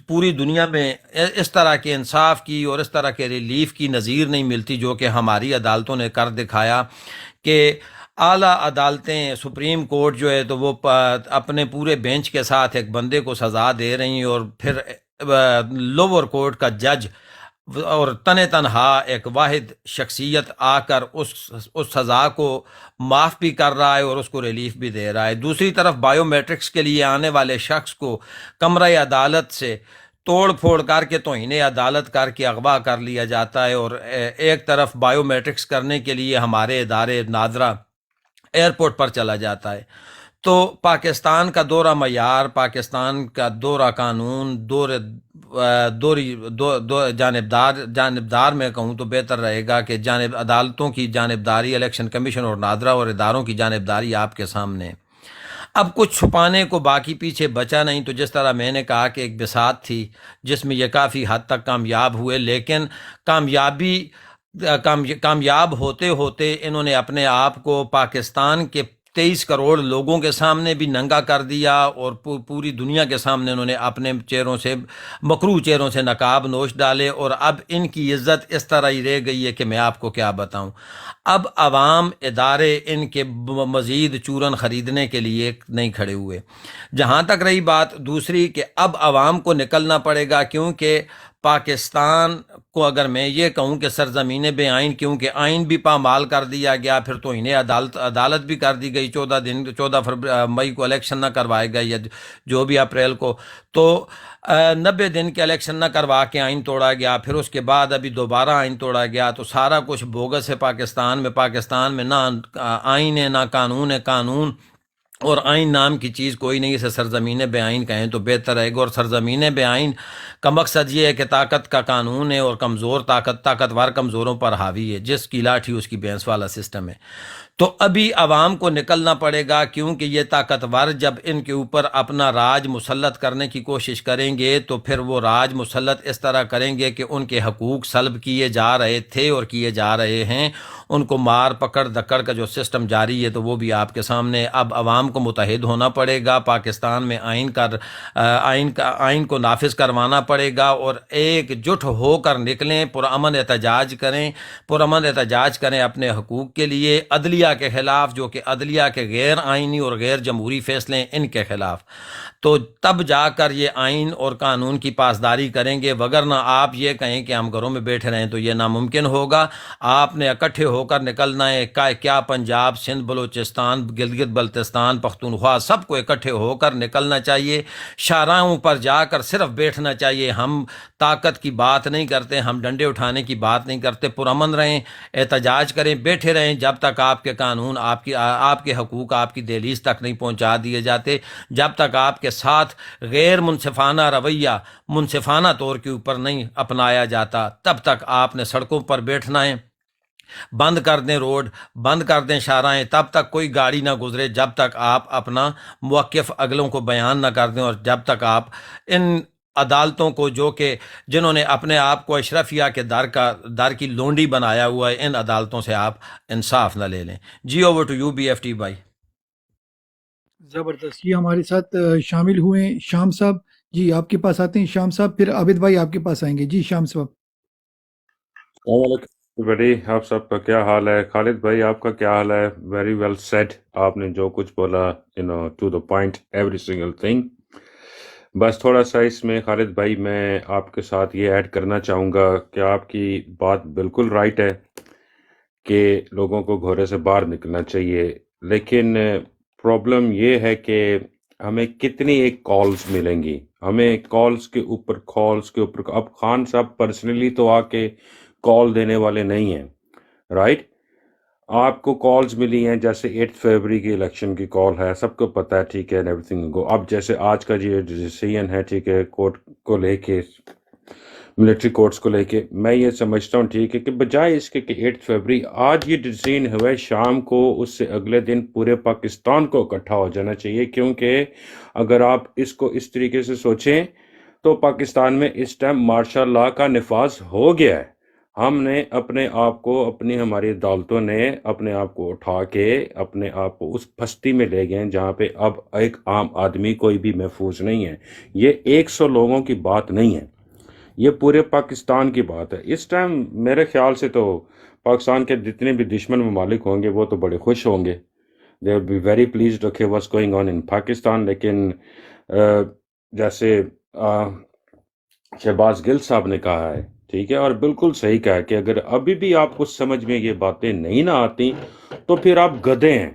پوری دنیا میں اس طرح کے انصاف کی اور اس طرح کے ریلیف کی نظیر نہیں ملتی جو کہ ہماری عدالتوں نے کر دکھایا. کہ اعلیٰ عدالتیں، سپریم کورٹ جو ہے تو وہ اپنے پورے بینچ کے ساتھ ایک بندے کو سزا دے رہی ہیں، اور پھر لوور کورٹ کا جج اور تنہا ایک واحد شخصیت آ کر اس سزا کو معاف بھی کر رہا ہے اور اس کو ریلیف بھی دے رہا ہے. دوسری طرف بائیو میٹرکس کے لیے آنے والے شخص کو کمرہ عدالت سے توڑ پھوڑ کر کے توہین عدالت کر کے اغوا کر لیا جاتا ہے، اور ایک طرف بائیو میٹرکس کرنے کے لیے ہمارے ادارے نادرا ایئرپورٹ پر چلا جاتا ہے. تو پاکستان کا دورہ معیار، پاکستان کا دورہ قانون، جانبدار میں کہوں تو بہتر رہے گا کہ عدالتوں کی جانبداری، الیکشن کمیشن اور نادرا اور اداروں کی جانبداری آپ کے سامنے ہے۔ اب کچھ چھپانے کو باقی پیچھے بچا نہیں، تو جس طرح میں نے کہا کہ ایک بساط تھی جس میں یہ کافی حد تک کامیاب ہوئے، لیکن کامیاب ہوتے ہوتے انہوں نے اپنے آپ کو پاکستان کے 23 کروڑ لوگوں کے سامنے بھی ننگا کر دیا، اور پوری دنیا کے سامنے انہوں نے اپنے چہروں سے، مکروہ چہروں سے نقاب نوش ڈالے، اور اب ان کی عزت اس طرح ہی رہ گئی ہے کہ میں آپ کو کیا بتاؤں۔ اب عوام ادارے ان کے مزید چورن خریدنے کے لیے نہیں کھڑے ہوئے۔ جہاں تک رہی بات دوسری کہ اب عوام کو نکلنا پڑے گا، کیونکہ پاکستان کو اگر میں یہ کہوں کہ سرزمین بے آئین، کیونکہ آئین بھی پامال کر دیا گیا، پھر تو انہیں عدالت بھی کر دی گئی، 14 مئی کو الیکشن نہ کروائے گئے یا جو بھی اپریل کو، تو 90 دن کے الیکشن نہ کروا کے آئین توڑا گیا، پھر اس کے بعد ابھی دوبارہ آئین توڑا گیا، تو سارا کچھ بوگس ہے پاکستان میں نہ آئین ہے نہ قانون ہے، قانون اور آئین نام کی چیز کوئی نہیں، اسے سرزمین بے آئین کہیں تو بہتر رہے گا۔ اور سرزمین بے آئین کا مقصد یہ ہے کہ طاقت کا قانون ہے، اور طاقتور کمزوروں پر حاوی ہے، جس کی لاٹھی اس کی بھینس والا سسٹم ہے۔ تو ابھی عوام کو نکلنا پڑے گا، کیونکہ یہ طاقتور جب ان کے اوپر اپنا راج مسلط کرنے کی کوشش کریں گے تو پھر وہ راج مسلط اس طرح کریں گے کہ ان کے حقوق سلب کیے جا رہے تھے اور کیے جا رہے ہیں، ان کو مار پکڑ دکڑ کا جو سسٹم جاری ہے تو وہ بھی آپ کے سامنے۔ اب عوام کو متحد ہونا پڑے گا، پاکستان میں آئین کو نافذ کروانا پڑے گا، اور ایک جٹ ہو کر نکلیں، پرامن احتجاج کریں اپنے حقوق کے لیے، عدلیہ کے خلاف، جو کہ عدلیہ کے غیر آئینی اور غیر جمہوری فیصلے ان کے خلاف، تو تب جا کر یہ آئین اور قانون کی پاسداری کریں گے۔ وگرنہ آپ یہ کہیں کہ ہم گھروں میں بیٹھے رہیں تو یہ ناممکن ہوگا۔ آپ نے اکٹھے ہو کر نکلنا ہے، کیا پنجاب، سندھ، بلوچستان، گلگت بلتستان، پختونخوا، سب کو اکٹھے ہو کر نکلنا چاہیے، شاہراہوں پر جا کر صرف بیٹھنا چاہیے۔ ہم طاقت کی بات نہیں کرتے، ہم ڈنڈے اٹھانے کی بات نہیں کرتے، پرامن رہیں، احتجاج کریں، بیٹھے رہیں جب تک آپ کے قانون، آپ کے حقوق آپ کی دہلیز تک نہیں پہنچا دیے جاتے، جب تک آپ کے ساتھ غیر منصفانہ رویہ منصفانہ طور کے اوپر نہیں اپنایا جاتا، تب تک آپ نے سڑکوں پر بیٹھنا ہے۔ بند کر دیں روڈ، بند کر دیں شاہراہیں، تب تک کوئی گاڑی نہ گزرے جب تک آپ اپنا موقف اگلوں کو بیان نہ کر دیں، اور جب تک آپ ان عدالتوں کو، جنہوں نے اپنے آپ کو اشرفیہ کے در کی لونڈی بنایا ہوا ہے، ان عدالتوں سے آپ انصاف نہ لے لیں۔ G over to you BFT بھائی۔ زبردست، یہ ہمارے ساتھ شامل ہوئے ہیں شام صاحب جی، آپ کے پاس آتے ہیں شام صاحب، پھر عابد بھائی آپ کے پاس آئیں گے۔ جی شام صاحب۔ السلام علیکم بڑی، آپ سب کا کیا حال ہے؟ خالد بھائی آپ کا کیا حال ہے؟ ویری ویل سیڈ، آپ نے جو کچھ بولا to the point every single thing. بس تھوڑا سا اس میں خالد بھائی میں آپ کے ساتھ یہ ایڈ کرنا چاہوں گا کہ آپ کی بات بالکل رائٹ ہے کہ لوگوں کو گھوڑے سے باہر نکلنا چاہیے، لیکن پرابلم یہ ہے کہ ہمیں کتنی ایک کالز ملیں گی، ہمیں کالز کے اوپر اب خان صاحب پرسنلی تو آ کے کال دینے والے نہیں ہیں، رائٹ؟ آپ کو کالز ملی ہیں، جیسے 8 فروری کی الیکشن کی کال ہے، سب کو پتہ ہے، ٹھیک ہے، ایوری تھنگ گو۔ اب جیسے آج کا جو ڈیسیژن ہے، ٹھیک ہے، کورٹ کو لے کے، ملٹری کورٹس کو لے کے، میں یہ سمجھتا ہوں ٹھیک ہے کہ بجائے اس کے کہ 8 فروری آج یہ ڈیسیژن ہوئے شام کو، اس سے اگلے دن پورے پاکستان کو اکٹھا ہو جانا چاہیے، کیونکہ اگر آپ اس کو اس طریقے سے سوچیں تو پاکستان میں اس ٹائم مارشل لاء کا نفاذ ہو گیا ہے۔ ہم نے اپنے آپ کو، ہماری عدالتوں نے اپنے آپ کو اٹھا کے اپنے آپ کو اس پھستی میں لے گئے جہاں پہ اب ایک عام آدمی کوئی بھی محفوظ نہیں ہے۔ یہ 100 لوگوں کی بات نہیں ہے، یہ پورے پاکستان کی بات ہے۔ اس ٹائم میرے خیال سے تو پاکستان کے جتنے بھی دشمن ممالک ہوں گے وہ تو بڑے خوش ہوں گے، they will be very pleased okay what's going on in Pakistan. لیکن جیسے شہباز گل صاحب نے کہا ہے، ٹھیک ہے، اور بالکل صحیح کہا ہے کہ اگر ابھی بھی آپ کو سمجھ میں یہ باتیں نہیں نہ آتی تو پھر آپ گدھے ہیں،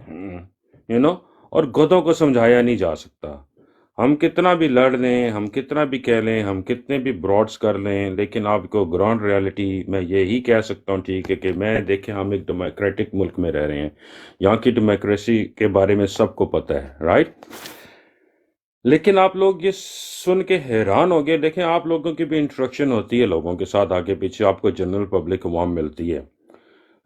اور گدھوں کو سمجھایا نہیں جا سکتا۔ ہم کتنا بھی لڑ لیں، ہم کتنا بھی کہہ لیں، ہم کتنے بھی براڈس کر لیں، لیکن آپ کو گراؤنڈ ریالٹی میں یہی کہہ سکتا ہوں، ٹھیک ہے، کہ میں دیکھیں ہم ایک ڈیموکریٹک ملک میں رہ رہے ہیں، یہاں کی ڈیموکریسی کے بارے میں سب کو پتہ ہے، رائٹ؟ لیکن آپ لوگ یہ سن کے حیران ہو گئے. دیکھیں آپ لوگوں کی بھی انٹریکشن ہوتی ہے لوگوں کے ساتھ آگے پیچھے, آپ کو جنرل پبلک عوام ملتی ہے,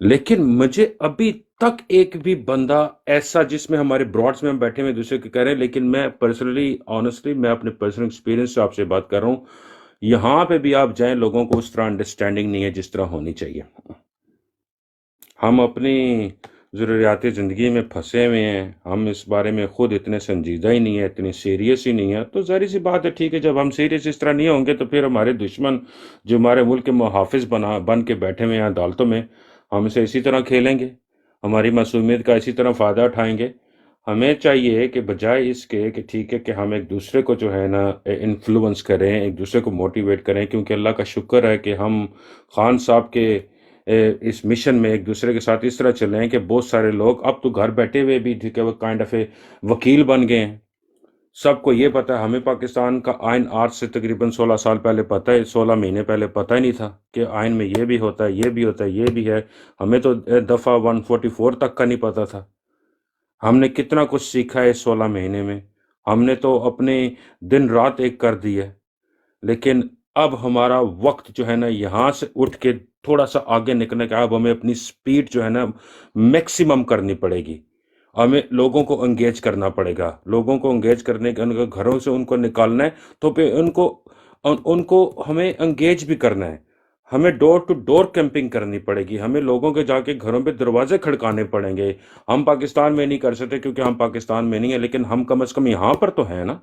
لیکن مجھے ابھی تک ایک بھی بندہ ایسا جس میں ہمارے براڈس میں ہم بیٹھے ہوئے دوسرے کے کہہ رہے ہیں, لیکن میں پرسنلی آنیسٹلی میں اپنے پرسنل ایکسپیرینس سے آپ سے بات کر رہا ہوں, یہاں پہ بھی آپ جائیں لوگوں کو اس طرح انڈرسٹینڈنگ نہیں ہے جس طرح ہونی چاہیے. ہم اپنی ضروریات زندگی میں پھنسے ہوئے ہیں, ہم اس بارے میں خود اتنے سنجیدہ ہی نہیں ہے, اتنی سیریس ہی نہیں ہے. تو ظاہر سی بات ہے, ٹھیک ہے, جب ہم سیریس اس طرح نہیں ہوں گے تو پھر ہمارے دشمن جو ہمارے ملک کے محافظ بن کے بیٹھے ہوئے ہیں عدالتوں میں, ہم اسے اسی طرح کھیلیں گے, ہماری معصومیت کا اسی طرح فائدہ اٹھائیں گے. ہمیں چاہیے کہ بجائے اس کے کہ ٹھیک ہے کہ ہم ایک دوسرے کو جو ہے نا انفلوئنس کریں, ایک دوسرے کو موٹیویٹ کریں, کیونکہ اللہ کا شکر ہے کہ ہم خان صاحب کے اس مشن میں ایک دوسرے کے ساتھ اس طرح چل رہے ہیں کہ بہت سارے لوگ اب تو گھر بیٹھے ہوئے بھی ٹھیک ہے وہ کائنڈ آف اے وکیل بن گئے ہیں. سب کو یہ پتہ ہے, ہمیں پاکستان کا آئین آج سے تقریباً 16 سال پہلے پتہ ہے, 16 مہینے پہلے پتہ ہی نہیں تھا کہ آئین میں یہ بھی ہوتا ہے, یہ بھی ہوتا ہے, یہ بھی ہے. ہمیں تو دفعہ 144 تک کا نہیں پتہ تھا. ہم نے کتنا کچھ سیکھا ہے اس 16 مہینے میں, ہم نے تو اپنے دن رات ایک کر دی ہے. لیکن اب ہمارا وقت جو ہے نا یہاں سے اٹھ کے تھوڑا سا آگے نکلنے کا, اب ہمیں اپنی سپیڈ جو ہے نا میکسیمم کرنی پڑے گی. ہمیں لوگوں کو انگیج کرنا پڑے گا, لوگوں کو انگیج کرنے کے, ان کے گھروں سے ان کو نکالنا ہے, تو پھر ان کو ہمیں انگیج بھی کرنا ہے. ہمیں ڈور ٹو ڈور کیمپنگ کرنی پڑے گی, ہمیں لوگوں کے جا کے گھروں پہ دروازے کھڑکانے پڑیں گے. ہم پاکستان میں نہیں کر سکتے کیونکہ ہم پاکستان میں نہیں ہیں, لیکن ہم کم از کم یہاں پر تو ہیں نا.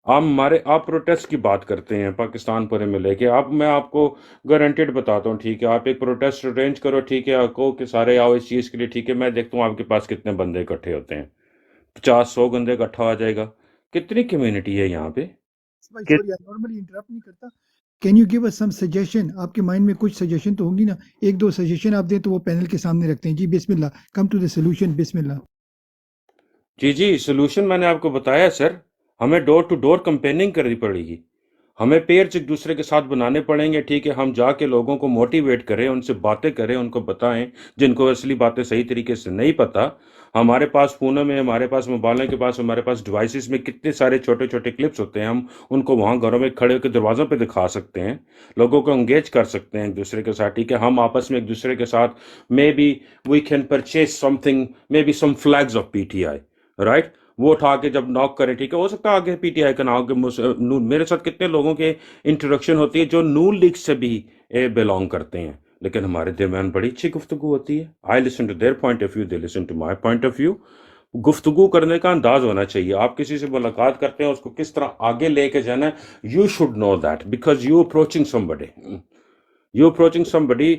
آپ پروٹیسٹ کی بات کرتے ہیں پاکستان پورے میں لے کے, میں آپ کو گارنٹیڈ بتاتا ہوں, ٹھیک ہے, آپ ایک پروٹیسٹ ارینج کرو, ٹھیک ہے, آپ کو کہ سارے آؤ اس چیز کے لیے, ٹھیک ہے, میں دیکھتا ہوں آپ کے پاس کتنے بندے اکٹھے ہوتے ہیں. 50-100 بندے اکٹھا آ جائے گا. کتنی کمیونٹی ہے یہاں پہ. سوری نارملی انٹرپٹ نہیں کرتا. Can you give us some suggestion? آپ کے مائنڈ میں کچھ سجیشن تو ہوگی نا, ایک دو سجیشن آپ دیں تو وہ پینل کے سامنے رکھتے ہیں. جی بسم اللہ, کم ٹو دا سولوشن, بسم اللہ. جی سولوشن میں نے آپ کو بتایا سر, ہمیں ڈور ٹو ڈور کمپیننگ کرنی پڑے گی, ہمیں پیئرز ایک دوسرے کے ساتھ بنانے پڑیں گے, ٹھیک ہے, ہم جا کے لوگوں کو موٹیویٹ کریں, ان سے باتیں کریں, ان کو بتائیں جن کو اصلی باتیں صحیح طریقے سے نہیں پتہ. ہمارے پاس فونوں میں, ہمارے پاس موبائلوں کے پاس, ہمارے پاس ڈیوائسز میں کتنے سارے چھوٹے چھوٹے کلپس ہوتے ہیں, ہم ان کو وہاں گھروں میں کھڑے ہو کے دروازوں پہ دکھا سکتے ہیں, لوگوں کو انگیج کر سکتے ہیں ایک دوسرے کے ساتھ, ٹھیک ہے. ہم آپس میں ایک دوسرے کے ساتھ maybe we can purchase something, maybe some flags of PTI, right, وہ اٹھا کے جب ناک کریں, ٹھیک ہے, ہو سکتا ہے آگے پی ٹی آئی کا نام. میرے ساتھ کتنے لوگوں کے انٹروڈکشن ہوتی ہے جو نون لیگ سے بھی بلانگ کرتے ہیں, لیکن ہمارے درمیان بڑی اچھی گفتگو ہوتی ہے. I listen to their point of view, they listen to my point of view. گفتگو کرنے کا انداز ہونا چاہیے. آپ کسی سے ملاقات کرتے ہیں, اس کو کس طرح آگے لے کے جانا ہے, you should know that, because you approaching some buddy,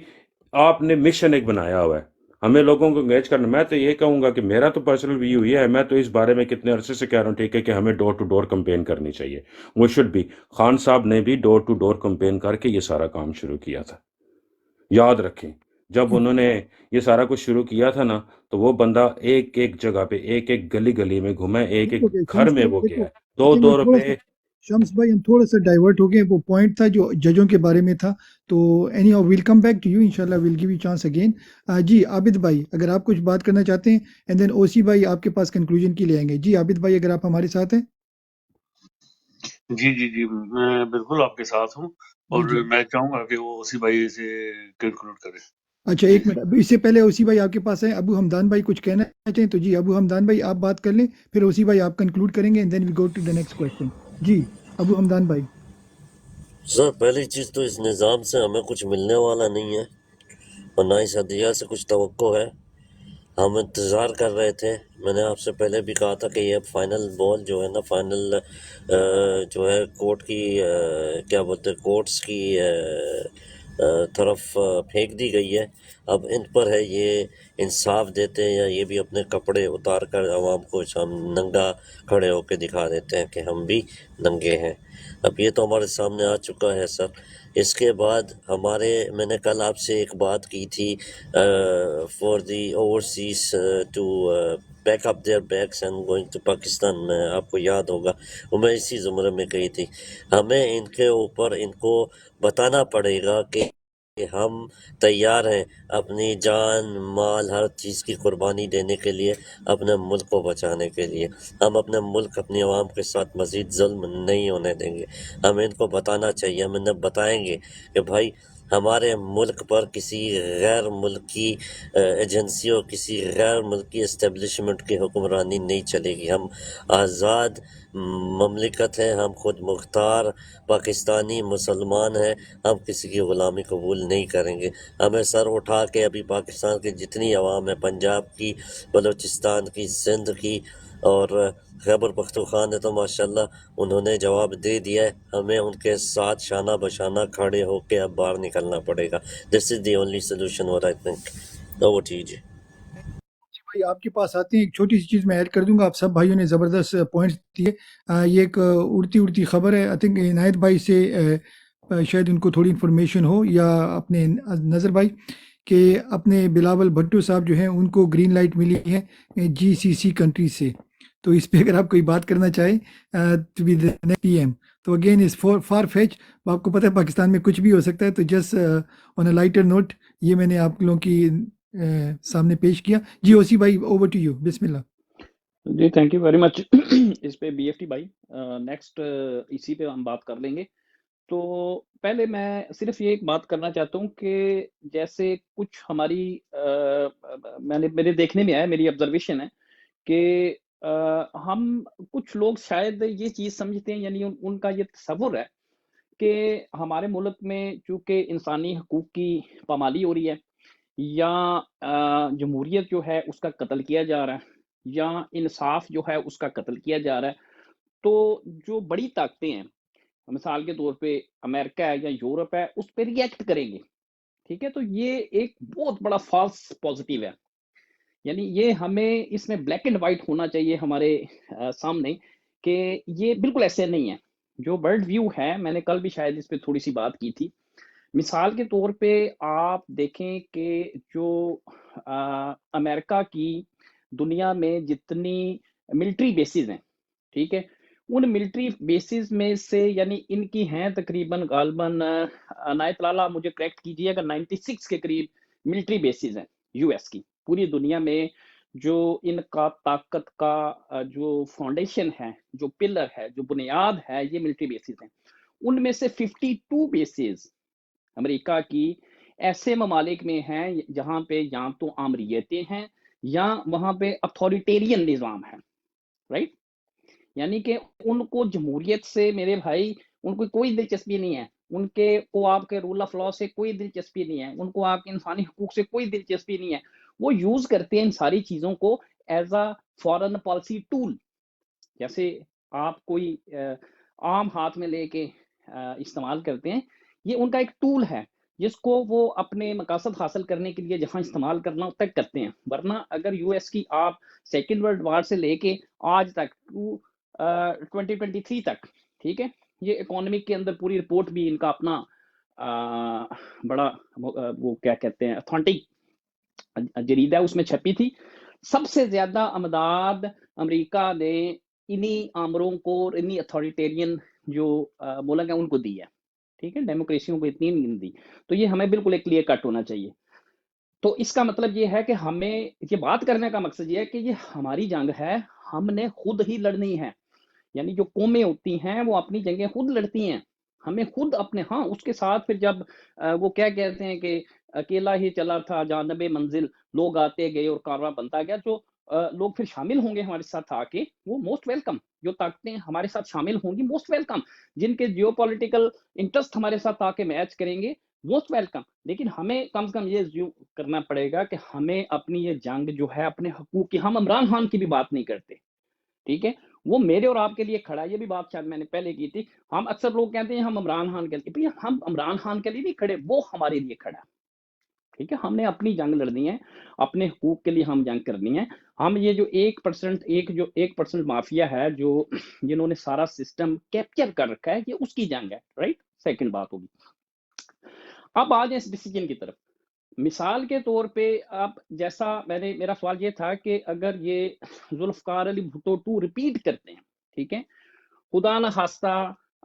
آپ نے مشن ایک بنایا ہوا ہے, ہمیں لوگوں کو انگیج کرنا. میں تو یہ کہوں گا کہ میرا تو پرسنل ویو یہ ہے, میں تو اس بارے میں کتنے عرصے سے کہہ رہا ہوں, ٹھیک ہے, کہ ہمیں ڈور ٹو ڈور کمپین کرنی چاہیے. وہ شوڈ بھی, خان صاحب نے بھی ڈور ٹو ڈور کمپین کر کے یہ سارا کام شروع کیا تھا. یاد رکھیں, جب انہوں نے یہ سارا کچھ شروع کیا تھا نا, تو وہ بندہ ایک ایک جگہ پہ, ایک ایک گلی گلی میں گھوما, ایک ایک گھر میں وہ گیا, 2 روپے. شمس بھائی ہم تھوڑا سا ڈائیورٹ ہو گئے, وہ پوائنٹ تھا جو ججوں کے بارے میں تھا, تو anyhow we'll come back to you, انشاءاللہ we'll give you chance again. جی عابد بھائی اگر آپ کچھ بات کرنا چاہتے ہیں, اینڈ دین اوسی بھائی آپ کے پاس کنکلوژن کے لیے آئیں گے. جی عابد بھائی اگر آپ ہمارے ساتھ ہیں. جی میں بالکل آپ کے ساتھ ہوں, اور میں چاہوں گا کہ وہ اسی بھائی سے کنکلوڈ کرے. اچھا ایک منٹ, اس سے پہلے اوسی بھائی آپ کے پاس ہے, ابو حمدان بھائی کچھ کہنا چاہیں تو جی ابو حمدان بھائی آپ بات کر لیں, پھر اوسی بھائی آپ کنکلوڈ کریں گے, and then we go to the next question. جی ابو حمدان بھائی. سر پہلی چیز تو اس نظام سے ہمیں کچھ ملنے والا نہیں ہے, اور نہ اس عدلیہ سے کچھ توقع ہے. ہم انتظار کر رہے تھے, میں نے آپ سے پہلے بھی کہا تھا کہ یہ فائنل بال جو ہے نا, فائنل جو ہے کورٹ کی کیا بولتے ہیں, کورٹس کی طرف پھینک دی گئی ہے. اب ان پر ہے یہ انصاف دیتے ہیں, یا یہ بھی اپنے کپڑے اتار کر عوام کو ہم ننگا کھڑے ہو کے دکھا دیتے ہیں کہ ہم بھی ننگے ہیں. اب یہ تو ہمارے سامنے آ چکا ہے سر. اس کے بعد میں نے کل آپ سے ایک بات کی تھی for the overseas to pack up their bags and going to Pakistan, میں آپ کو یاد ہوگا, وہ میں اسی زمرے میں کہی تھی. ہمیں ان کے اوپر ان کو بتانا پڑے گا کہ کہ ہم تیار ہیں اپنی جان مال ہر چیز کی قربانی دینے کے لیے، اپنے ملک کو بچانے کے لیے۔ ہم اپنے ملک اپنی عوام کے ساتھ مزید ظلم نہیں ہونے دیں گے۔ ہمیں ان کو بتانا چاہیے، ہم انہیں بتائیں گے کہ بھائی ہمارے ملک پر کسی غیر ملکی ایجنسیوں، کسی غیر ملکی اسٹیبلشمنٹ کی حکمرانی نہیں چلے گی۔ ہم آزاد مملکت ہیں، ہم خود مختار پاکستانی مسلمان ہیں، ہم کسی کی غلامی قبول نہیں کریں گے۔ ہمیں سر اٹھا کے ابھی پاکستان کی جتنی عوام ہے، پنجاب کی، بلوچستان کی، سندھ کی اور خیبر پختونخوا نے تو ماشاءاللہ انہوں نے جواب دے دیا ہے۔ ہمیں ان کے ساتھ شانہ بشانہ کھڑے ہو کے اب باہر نکلنا پڑے گا۔ This is the only solution what I think۔ وہ چیز بھائی آپ کے پاس آتے ہیں، ایک چھوٹی سی چیز میں ایڈ کر دوں گا، آپ سب بھائیوں نے زبردست پوائنٹس دیے۔ یہ ایک اڑتی خبر ہے، آئی تھنک عنایت بھائی سے شاید ان کو تھوڑی انفارمیشن ہو، یا اپنے نظر بھائی، کہ اپنے بلاول بھٹو صاحب جو ہیں ان کو گرین لائٹ ملی ہے GCC کنٹری سے، تو اس پہ اگر آپ کوئی بات کرنا چاہیں ٹو بی PM، تو اگین از فار فیچ، آپ کو پتہ ہے پاکستان میں کچھ بھی ہو سکتا ہے، تو just on a lighter note یہ میں نے آپ لوگوں کی سامنے پیش کیا۔ جی اوسی بھائی اوور ٹو یو، بسم اللہ۔ جی تھینک یو ویری مچ۔ اس پہ BFT بھائی نیکسٹ اسی پہ ہم بات کر لیں گے۔ تو پہلے میں صرف یہ ایک بات کرنا چاہتا ہوں کہ جیسے کچھ ہماری میرے دیکھنے میں آیا، میری آبزرویشن ہے کہ ہم کچھ لوگ شاید یہ چیز سمجھتے ہیں، یعنی ان کا یہ تصور ہے کہ ہمارے ملک میں چونکہ انسانی حقوق کی پامالی ہو رہی ہے، یا جمہوریت جو ہے اس کا قتل کیا جا رہا ہے، یا انصاف جو ہے اس کا قتل کیا جا رہا ہے، تو جو بڑی طاقتیں ہیں، مثال کے طور پہ امریکہ ہے یا یورپ ہے، اس پہ ریئیکٹ کریں گے، ٹھیک ہے؟ تو یہ ایک بہت بڑا فالس پازیٹیو ہے، یعنی یہ ہمیں اس میں بلیک اینڈ وائٹ ہونا چاہیے ہمارے سامنے کہ یہ بالکل ایسے نہیں ہے۔ جو ورلڈ ویو ہے، میں نے کل بھی شاید اس پہ تھوڑی سی بات کی تھی، مثال کے طور پہ آپ دیکھیں کہ جو امریکہ کی دنیا میں جتنی ملٹری بیسز ہیں، ٹھیک ہے، ان ملٹری بیسز میں سے یعنی ان کی ہیں تقریباً غالباً عنایت لالا مجھے کریکٹ کیجیے اگر 96 کے قریب ملٹری بیسز ہیں US کی پوری دنیا میں۔ جو ان کا طاقت کا جو فاؤنڈیشن ہے، جو پلر ہے، جو بنیاد ہے، یہ ملٹری بیسز ہیں۔ ان میں سے 52 بیسز امریکہ کی ایسے ممالک میں ہیں جہاں پہ یا تو آمریتیں ہیں یا وہاں پہ اتھارٹیرین نظام ہے، رائٹ؟ یعنی کہ ان کو جمہوریت سے میرے بھائی ان کو کوئی دلچسپی نہیں ہے، ان کو آپ کے رول آف لا سے کوئی دلچسپی نہیں ہے، ان کو آپ کے انسانی حقوق سے کوئی دلچسپی نہیں ہے۔ وہ یوز کرتے ہیں ان ساری چیزوں کو as a foreign policy tool, جیسے آپ کوئی عام ہاتھ میں لے کے استعمال کرتے ہیں، یہ ان کا ایک ٹول ہے جس کو وہ اپنے مقاصد حاصل کرنے کے لیے جہاں استعمال کرنا تک کرتے ہیں۔ ورنہ اگر US کی آپ سیکنڈ ورلڈ وار سے لے کے آج تک 2023 تک، ٹھیک ہے، یہ اکانومک کے اندر پوری رپورٹ بھی ان کا اپنا بڑا وہ کیا کہتے ہیں اتھینٹک جریدہ اس میں چھپی تھی، سب سے زیادہ امداد امریکہ نے انہی آمروں کو اور انہی اتھارٹیرین جو ملک ہیں ان کو دی ہے، ٹھیک ہے، ڈیموکریسیوں کو اتنی نہیں دی۔ تو یہ ہمیں بالکل ایک کلیئر کٹ ہونا چاہیے۔ تو اس کا مطلب یہ ہے کہ ہمیں یہ بات کرنے کا مقصد یہ ہے کہ یہ ہماری جنگ ہے، ہم نے خود ہی لڑنی ہے، یعنی جو قومیں ہوتی ہیں وہ اپنی جنگیں خود لڑتی ہیں، ہمیں خود اپنے اس کے ساتھ پھر جب وہ کیا کہتے ہیں کہ اکیلا ہی چلا تھا جانب منزل، لوگ آتے گئے اور کارواں بنتا گیا، جو لوگ پھر شامل ہوں گے ہمارے ساتھ آ کے وہ موسٹ ویلکم، جو طاقتیں ہمارے ساتھ شامل ہوں گی موسٹ ویلکم، جن کے جیو پولیٹیکل انٹرسٹ ہمارے ساتھ آ کے میچ کریں گے موسٹ ویلکم۔ لیکن ہمیں کم سے کم یہ زیوم کرنا پڑے گا کہ ہمیں اپنی یہ جنگ جو ہے اپنے حقوق کی، ہم عمران خان کی بھی بات نہیں کرتے، ٹھیک ہے، وہ میرے اور آپ کے لیے کھڑا ہے، یہ بھی بات شاید میں نے پہلے کی تھی۔ ہم اکثر لوگ کہتے ہیں ہم عمران خان کے لیے، ہم عمران خان کے لیے نہیں کھڑے، وہ ہمارے لیے کھڑا ہے، ٹھیک ہے۔ ہم نے اپنی جنگ لڑنی ہے، اپنے حقوق کے لیے ہم جنگ کرنی ہے۔ ہم یہ جو 1% مافیا ہے جو جنہوں نے سارا سسٹم کیپچر کر رکھا ہے، یہ اس کی جنگ ہے، رائٹ؟ سیکنڈ بات ہوگی۔ اب آ جائیں اس ڈیسیجن کی طرف۔ مثال کے طور پہ آپ جیسا میرا سوال یہ تھا کہ اگر یہ ذوالفقار علی بھٹو 2 ریپیٹ کرتے ہیں، ٹھیک ہے، خدا نہ خواستہ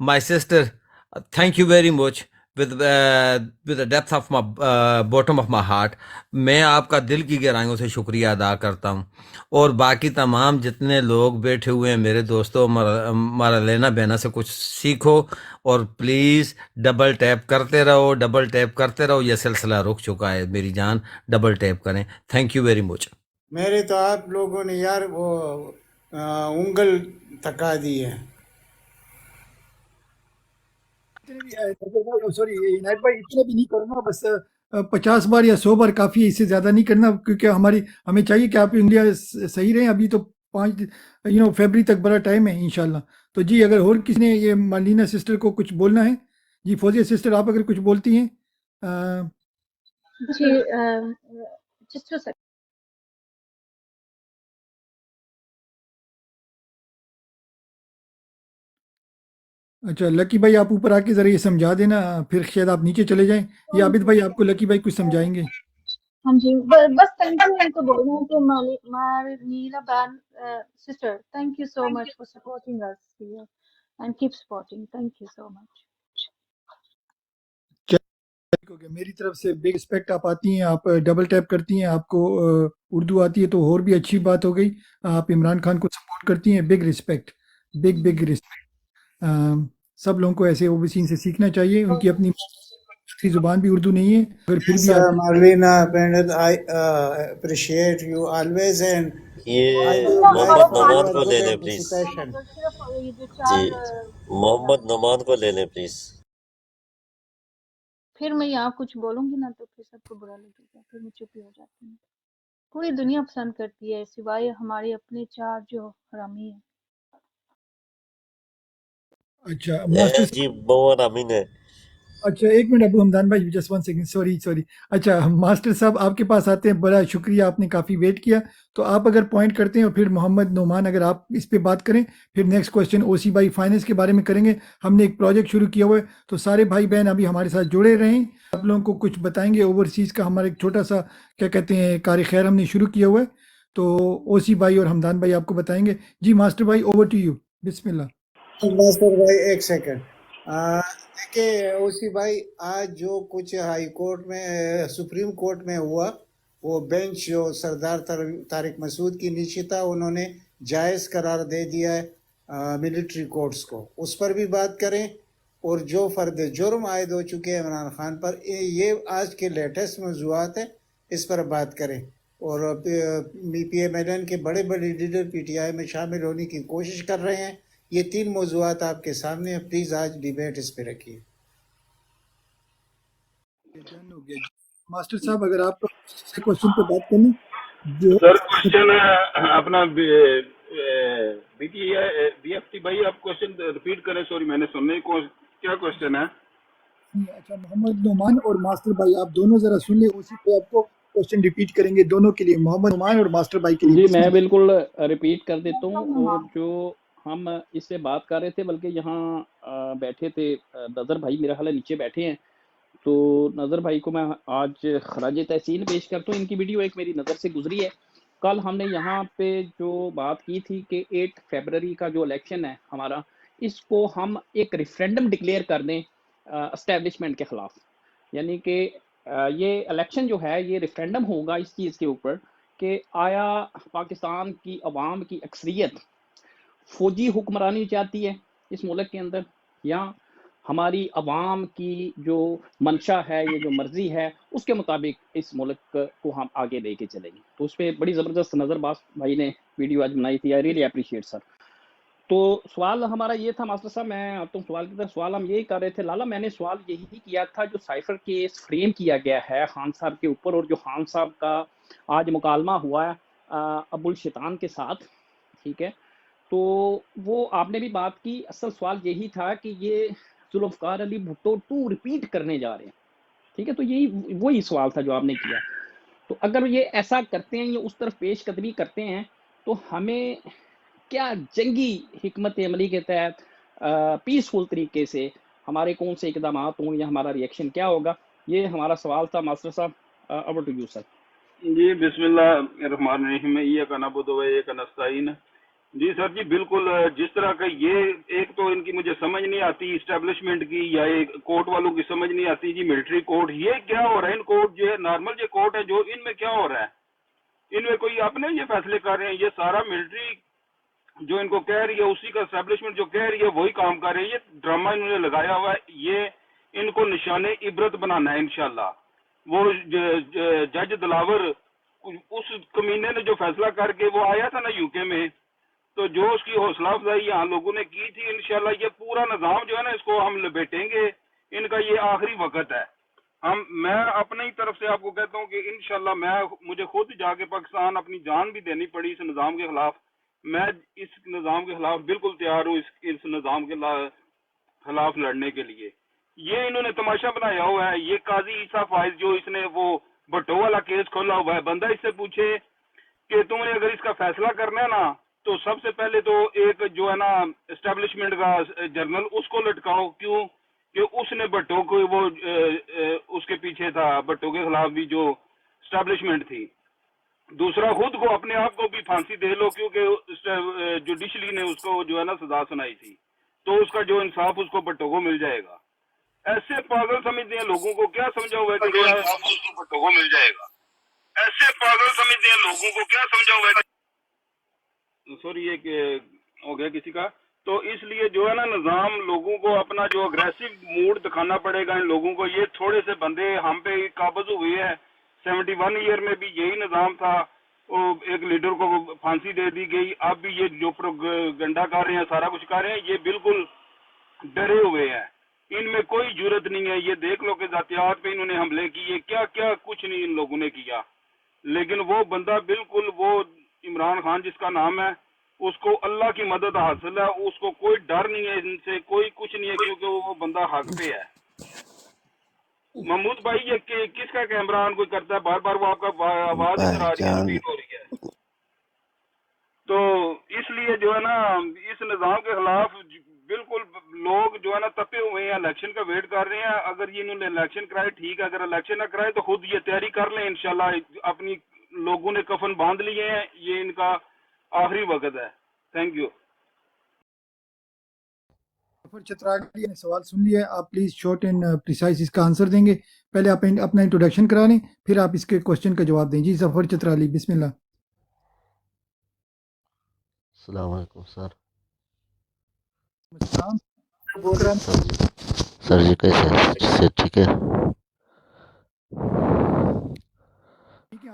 my sister, thank you very much. with the depth of my bottom of my heart. میں آپ کا دل کی گہرائیوں سے شکریہ ادا کرتا ہوں، اور باقی تمام جتنے لوگ بیٹھے ہوئے ہیں میرے دوستوں، ہمارا لینا بینا سے کچھ سیکھو، اور پلیز ڈبل ٹیپ کرتے رہو، ڈبل ٹیپ کرتے رہو. یہ سلسلہ رک چکا ہے میری جان، ڈبل ٹیپ کریں. Thank you very much. میرے تو آپ لوگوں نے یار وہ انگل تھکا دی ہے. سوری عنایت بھائی، اتنا بھی نہیں کرنا، بس 50 بار یا 100 بار کافی ہے، اس سے زیادہ نہیں کرنا، کیونکہ ہمیں چاہیے کہ آپ انڈیا صحیح رہیں. ابھی تو 5 فیبری تک بڑا ٹائم ہے انشاءاللہ. تو جی اگر اور کسی نے یہ مارلینا سسٹر کو کچھ بولنا ہے، جی فوزیہ سسٹر آپ اگر کچھ بولتی ہیں. جی just a second. اچھا لکی بھائی آپ اوپر آ کے ذرا یہ سمجھا دینا، پھر شاید آپ نیچے چلے جائیں، یا عابد بھائی آپ کو لکی بھائی کچھ سمجھائیں گے. ہاں جی بس تھینک یو ان کو بول رہے ہیں کہ مارلینا بین sister thank you so much for supporting us here and keep supporting. Thank you so much. میری طرف سے بگ رسپیکٹ. آپ آتی ہیں، آپ ڈبل ٹیپ کرتی ہیں، آپ کو اردو آتی ہے تو اور بھی اچھی بات ہو گئی. آپ عمران خان کو سپورٹ کرتی ہیں، بگ رسپیکٹ، بگ رسپیکٹ. سب لوگوں کو ایسے اوبیسین سے سیکھنا چاہیے. ان کی اپنی زبان بھی اردو نہیں ہے، اگر پھر بھی آپ Marlena, Pandit, I appreciate you always, and I یہ do Muhammad like you Noman are کو good لے لیں پلیز. anticipation. صرف یہ جو جی 4 محمد نعمان کو لے لیں پلیز. پھر میں یہاں کچھ بولوں گی نا تو پھر سب کو برا لگے گا، پھر میں چپ ہی ہو جاتی ہوں. پوری دنیا پسند کرتی ہے سوائے ہمارے اپنے 4 جو حرامی ہیں. اچھا ماسٹر جی بہت امین ہے. اچھا ایک منٹ ابو حمدان بھائی، جسٹ 1 سیکنڈ، سوری. اچھا ماسٹر صاحب آپ کے پاس آتے ہیں، بڑا شکریہ، آپ نے کافی ویٹ کیا. تو آپ اگر پوائنٹ کرتے ہیں، اور پھر محمد نعمان اگر آپ اس پہ بات کریں، پھر نیکسٹ کوسچن او سی بھائی فائننس کے بارے میں کریں گے. ہم نے ایک پروجیکٹ شروع کیا ہوا ہے، تو سارے بھائی بہن ابھی ہمارے ساتھ جڑے رہیں. آپ لوگوں کو کچھ بتائیں گے اوورسیز کا. ہمارا ایک چھوٹا سا کیا کہتے ہیں کار خیر ہم نے شروع کیا ہوا ہے، تو او سی بھائی اور حمدان بھائی آپ کو بتائیں گے. جی ماسٹر بھائی اوور ٹو یو، بسم اللہ. ماسٹر بھائی ایک سیکنڈ. دیکھیے اوسی بھائی، آج جو کچھ ہائی کورٹ میں سپریم کورٹ میں ہوا، وہ بینچ جو سردار طارق مسعود کی نیچے تھا، انہوں نے جائز قرار دے دیا ہے ملٹری کورٹس کو. اس پر بھی بات کریں، اور جو فرد جرم عائد ہو چکے ہیں عمران خان پر، یہ آج کے لیٹسٹ موضوعات ہیں، اس پر بات کریں. اور پی ایم ایل این کے بڑے لیڈر پی ٹی آئی میں شامل ہونے کی کوشش کر رہے ہیں. یہ 3 موضوعات آپ کے سامنے ہیں، پلیز آج ڈیبیٹ اس پہ رکھیے. ڈن ہو گیا. ماسٹر صاحب اگر آپ کوشچن پہ بات کریں جو سر کوشچن اپنا بی ایف ٹی بھائی آپ کوشچن ریپیٹ کریں. سوری میں نے سننے کیا کوشچن ہے. اچھا محمد نعمان اور ماسٹر بھائی آپ دونوں ذرا سن لیں، اسی پہ آپ کو کوشچن ریپیٹ کریں گے دونوں کے لیے، محمد نعمان اور ماسٹر بھائی کے لیے. جی بسم میں اللہ. بالکل ریپیٹ کر دیتا ہوں. اور جو ہم اس سے بات کر رہے تھے، بلکہ یہاں بیٹھے تھے نظر بھائی، میرا خیال ہے نیچے بیٹھے ہیں، تو نظر بھائی کو میں آج خراج تحسین پیش کرتا ہوں. ان کی ویڈیو ایک میری نظر سے گزری ہے. کل ہم نے یہاں پہ جو بات کی تھی کہ 8 فیبرری کا جو الیکشن ہے ہمارا، اس کو ہم ایک ریفرینڈم ڈکلیئر کر دیں اسٹیبلشمنٹ کے خلاف. یعنی کہ یہ الیکشن جو ہے یہ ریفرینڈم ہوگا اس چیز کے اوپر کہ آیا پاکستان کی عوام کی اکثریت فوجی حکمرانی چاہتی ہے اس ملک کے اندر، یا ہماری عوام کی جو منشا ہے، یہ جو مرضی ہے، اس کے مطابق اس ملک کو ہم آگے لے کے چلیں گے. تو اس پہ بڑی زبردست نظر باز بھائی نے ویڈیو آج بنائی تھی. آئی ریئلی اپریشیٹ سر. تو سوال ہمارا یہ تھا ماسٹر صاحب، میں آتا ہوں سوال کی طرف. سوال ہم یہی کر رہے تھے لالا، میں نے سوال یہی کیا تھا جو سائفر کیس فریم کیا گیا ہے خان صاحب کے اوپر، اور جو خان صاحب کا آج مکالمہ ہوا ہے ابو الشیطان کے ساتھ، ٹھیک ہے، تو وہ آپ نے بھی بات کی. اصل سوال یہی تھا کہ یہ ذوالفقار علی بھٹو 2 ریپیٹ کرنے جا رہے ہیں، ٹھیک ہے. تو یہی وہی سوال تھا جو آپ نے کیا. تو اگر یہ ایسا کرتے ہیں، یہ اس طرف پیش قدمی کرتے ہیں، تو ہمیں کیا جنگی حکمت عملی کے تحت پیسفل طریقے سے ہمارے کون سے اقدامات ہوں، یا ہمارا ریئیکشن کیا ہوگا؟ یہ ہمارا سوال تھا ماسٹر صاحب. Over to you sir. جی بسم اللہ الرحمن الرحیم. ایاک نعبد و ایاک نستعین جی سر جی بالکل جس طرح کا یہ ایک تو ان کی مجھے سمجھ نہیں آتی اسٹیبلشمنٹ کی یا ایک کورٹ والوں کی سمجھ نہیں آتی جی ملٹری کورٹ یہ کیا ہو رہا ہے ان کورٹ جو ہے نارمل جو کورٹ ہے جو ان میں کیا ہو رہا ہے ان میں کوئی اپنے یہ فیصلے کر رہے ہیں یہ سارا ملٹری جو ان کو کہہ رہی ہے اسی کا اسٹیبلشمنٹ جو کہہ رہی ہے وہی کام کر رہی ہے یہ ڈرامہ انہوں نے لگایا ہوا ہے یہ ان کو نشان عبرت بنانا ہے انشاءاللہ وہ جج دلاور اس کمینے نے جو فیصلہ کر کے وہ آیا تھا نا یو کے میں تو جو اس کی حوصلہ افزائی یہاں لوگوں نے کی تھی انشاءاللہ یہ پورا نظام جو ہے نا اس کو ہم لپیٹیں گے ان کا یہ آخری وقت ہے میں اپنی طرف سے آپ کو کہتا ہوں کہ انشاءاللہ مجھے خود جا کے پاکستان اپنی جان بھی دینی پڑی اس نظام کے خلاف میں اس نظام کے خلاف بالکل تیار ہوں اس نظام کے خلاف لڑنے کے لیے یہ انہوں نے تماشا بنایا ہوا ہے یہ قاضی عیسیٰ فائز جو اس نے وہ بھٹو والا کیس کھولا ہوا ہے بندہ اس سے پوچھے کہ تم نے اگر اس کا فیصلہ کرنا ہے نا تو سب سے پہلے تو ایک جو ہے نا اسٹیبلشمنٹ کا جرنل اس کو لٹکاؤ کیوں کہ اس نے بھٹو کو وہ اس کے پیچھے تھا بھٹو کے خلاف بھی جو اسٹیبلشمنٹ تھی دوسرا خود کو اپنے آپ کو بھی پھانسی دے لو کیونکہ جوڈیشلی نے اس کو جو ہے نا سزا سنائی تھی تو اس کا جو انصاف اس کو بھٹو کو مل جائے گا ایسے پاگل سمجھتے ہیں لوگوں کو کیا سمجھا ہوا ہے کہ انصاف اس کو بھٹو کو مل جائے گا ایسے پاگل سمجھتے ہیں لوگوں کو کیا سمجھا ہوا ہے سوری یہ کہ ہو گیا کسی کا تو اس لیے جو ہے نا نظام لوگوں کو اپنا جو اگریسو موڈ دکھانا پڑے گا ان لوگوں کو یہ تھوڑے سے بندے ہم پہ قابض ہوئے ہیں 71 ایئر میں بھی یہی نظام تھا وہ ایک لیڈر کو پھانسی دے دی گئی اب بھی یہ جو پروپیگنڈا کر رہے ہیں سارا کچھ کر رہے ہیں یہ بالکل ڈرے ہوئے ہیں ان میں کوئی جرت نہیں ہے یہ دیکھ لو کہ ذاتیات پہ انہوں نے حملے کیے کیا کیا کچھ نہیں ان لوگوں نے کیا لیکن وہ بندہ بالکل وہ عمران خان جس کا نام ہے اس کو اللہ کی مدد حاصل ہے اس کو کوئی ڈر نہیں ہے ان سے کوئی کچھ نہیں ہے کیونکہ وہ بندہ حق پہ ہے محمود بھائی یہ کس کا کیمرہ آن کوئی کرتا ہے بار بار وہ آپ کا آواز ادھر آ رہی ہے ریپیٹ ہو رہی ہے تو اس لیے جو ہے نا اس نظام کے خلاف بالکل لوگ جو ہے نا تپے ہوئے ہیں الیکشن کا ویٹ کر رہے ہیں اگر یہ انہوں نے الیکشن کرائے ٹھیک ہے اگر الیکشن نہ کرائے تو خود یہ تیاری کر لیں انشاءاللہ اپنی لوگوں نے کفن باندھ لیے ہیں یہ ان کا آخری وقت ہے تھینک یو چترالی نے سوال سن لیا آپ پلیز شارٹ اینڈ پریسائز اس کا آنسر دیں گے پہلے آپ اپنا انٹروڈکشن کرا لیں پھر آپ اس کے کوشچن کا جواب دیں جی ظفر چترالی بسم اللہ السلام علیکم سر السلام سر جی کیسے سے ٹھیک ہے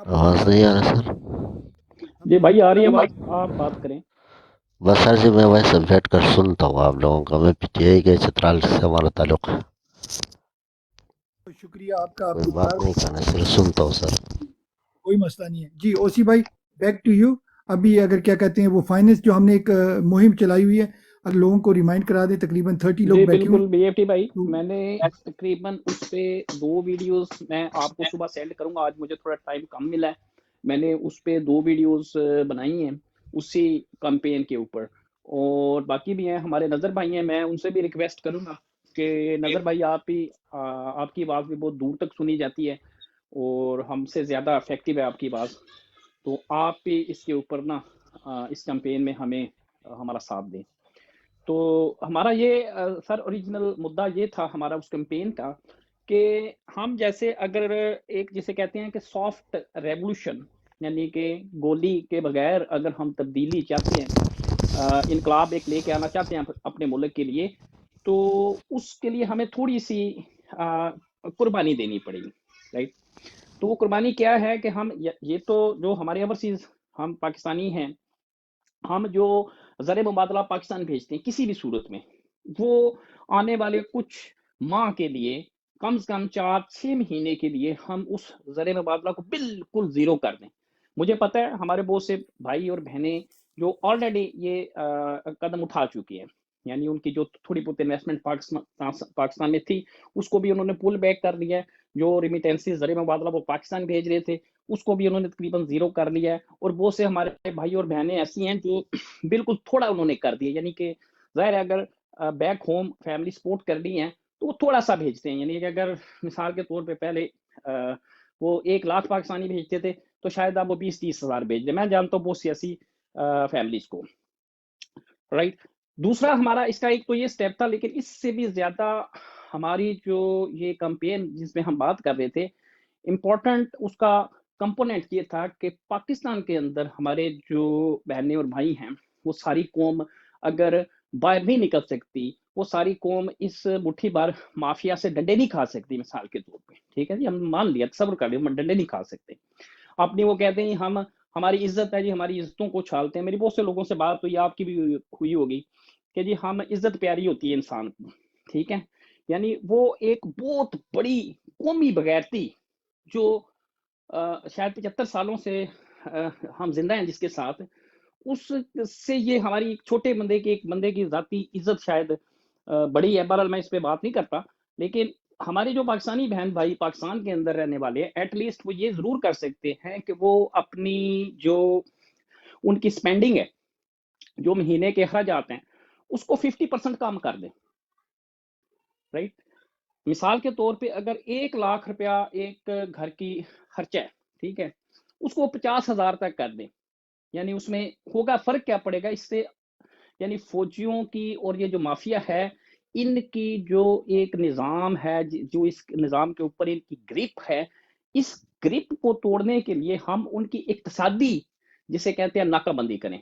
آواز نہیں آ رہا سر جی بھائی آ رہی ہے بات آپ بات کریں بس سر جی میں ویسے بیٹھ کر سنتا ہوں آپ لوگوں کا میں پی ٹی آئی کے چترال سے ہمارا تعلق ہے شکریہ آپ کا کوئی بات نہیں کرنا صرف سنتا ہوں سر کوئی مسئلہ نہیں ہے جی اوسی بھائی بیک ٹو یو ابھی اگر کیا کہتے ہیں وہ فائننس جو ہم نے ایک مہم چلائی ہوئی ہے اگر لوگوں کو ریمائنڈ کرا دیں تقریباً 30 لوگ جی بیٹھے بالکل بی ایف ٹی بھائی میں نے تقریباً اس پہ 2 ویڈیوز میں آپ کو صبح سینڈ کروں گا آج مجھے تھوڑا ٹائم کم ملا ہے میں نے اس پہ 2 ویڈیوز بنائی ہیں اسی کمپین کے اوپر اور باقی بھی ہیں ہمارے نظر بھائی ہیں میں ان سے بھی ریکویسٹ کروں گا کہ نظر بھائی آپ کی آواز بھی بہت دور تک سنی جاتی ہے اور ہم سے زیادہ افیکٹو ہے آپ کی آواز تو آپ بھی اس کے اوپر نا اس کمپین میں ہمیں ہمارا ساتھ دیں تو ہمارا یہ سر اوریجنل مدعا یہ تھا ہمارا اس کمپین کا کہ ہم جیسے اگر ایک جسے کہتے ہیں کہ سافٹ ریولوشن یعنی کہ گولی کے بغیر اگر ہم تبدیلی چاہتے ہیں انقلاب ایک لے کے آنا چاہتے ہیں اپنے ملک کے لیے تو اس کے لیے ہمیں تھوڑی سی قربانی دینی پڑے گی رائٹ تو وہ قربانی کیا ہے کہ ہم یہ تو جو ہمارے اوورسیز ہم پاکستانی ہیں ہم جو زر مبادلہ پاکستان بھیجتے ہیں کسی بھی صورت میں وہ آنے والے کچھ ماہ کے لیے کم سے کم 4-6 مہینے کے لیے ہم اس زر مبادلہ کو بالکل زیرو کر دیں مجھے پتہ ہے ہمارے بہت سے بھائی اور بہنیں جو آلریڈی یہ قدم اٹھا چکی ہیں یعنی ان کی جو تھوڑی بہت انویسٹمنٹ پاکستان میں تھی اس کو بھی انہوں نے پول بیک کر لیا ہے جو ریمیٹنسی زر مبادلہ وہ پاکستان بھیج رہے تھے اس کو بھی انہوں نے تقریباً زیرو کر لیا ہے اور بہت سے ہمارے بھائی اور بہنیں ایسی ہیں جو بالکل تھوڑا انہوں نے کر دیا یعنی کہ ظاہر ہے اگر بیک ہوم فیملی سپورٹ کر لی ہیں تو وہ تھوڑا سا بھیجتے ہیں یعنی کہ اگر مثال کے طور پہ پہلے وہ 1 لاکھ پاکستانی بھیجتے تھے تو شاید اب وہ 20-30 ہزار بھیج دیں میں جانتا ہوں بہت سی ایسی فیملیز کو رائٹ. دوسرا ہمارا اس کا ایک تو یہ سٹیپ تھا، لیکن اس سے بھی زیادہ ہماری جو یہ کمپین جس میں ہم بات کر رہے تھے، امپورٹنٹ اس کا کمپوننٹ یہ تھا کہ پاکستان کے اندر ہمارے جو بہنیں اور بھائی ہیں، وہ ساری قوم اگر باہر نہیں نکل سکتی، وہ ساری قوم اس مٹھی بھر مافیا سے ڈنڈے نہیں کھا سکتی، مثال کے طور پہ. ٹھیک ہے جی، ہم مان لیا، تصور کر لیں، ہم ڈنڈے نہیں کھا سکتے. اپنی وہ کہتے ہیں ہماری عزت ہے جی، ہماری عزتوں کو چھالتے ہیں. میری بہت سے لوگوں سے بات ہوئی، آپ کی بھی ہوئی ہوگی، کہ جی ہم عزت پیاری ہوتی ہے انسان کو. ٹھیک ہے، یعنی وہ ایک بہت بڑی قومی بغیرتی جو شاید 75 سالوں سے ہم زندہ ہیں جس کے ساتھ، اس سے یہ ہماری ایک چھوٹے بندے کی ذاتی عزت شاید بڑی ہے. بہرحال میں اس پہ بات نہیں کرتا، لیکن ہمارے جو پاکستانی بہن بھائی پاکستان کے اندر رہنے والے ہیں، ایٹ لیسٹ وہ یہ ضرور کر سکتے ہیں کہ وہ اپنی جو ان کی سپینڈنگ ہے، جو مہینے کے اخراجات ہیں، اس کو 50% کم کر دیں. رائٹ. مثال کے طور پہ اگر 1 لاکھ روپیہ ایک گھر کی خرچہ ہے، ٹھیک ہے، اس کو 50,000 تک کر دیں. یعنی اس میں ہوگا فرق کیا پڑے گا اس سے، یعنی فوجیوں کی اور یہ جو مافیا ہے، ان کی جو ایک نظام ہے، جو اس نظام کے اوپر ان کی گرپ ہے، اس گرپ کو توڑنے کے لیے ہم ان کی اقتصادی جسے کہتے ہیں ناکہ بندی کریں.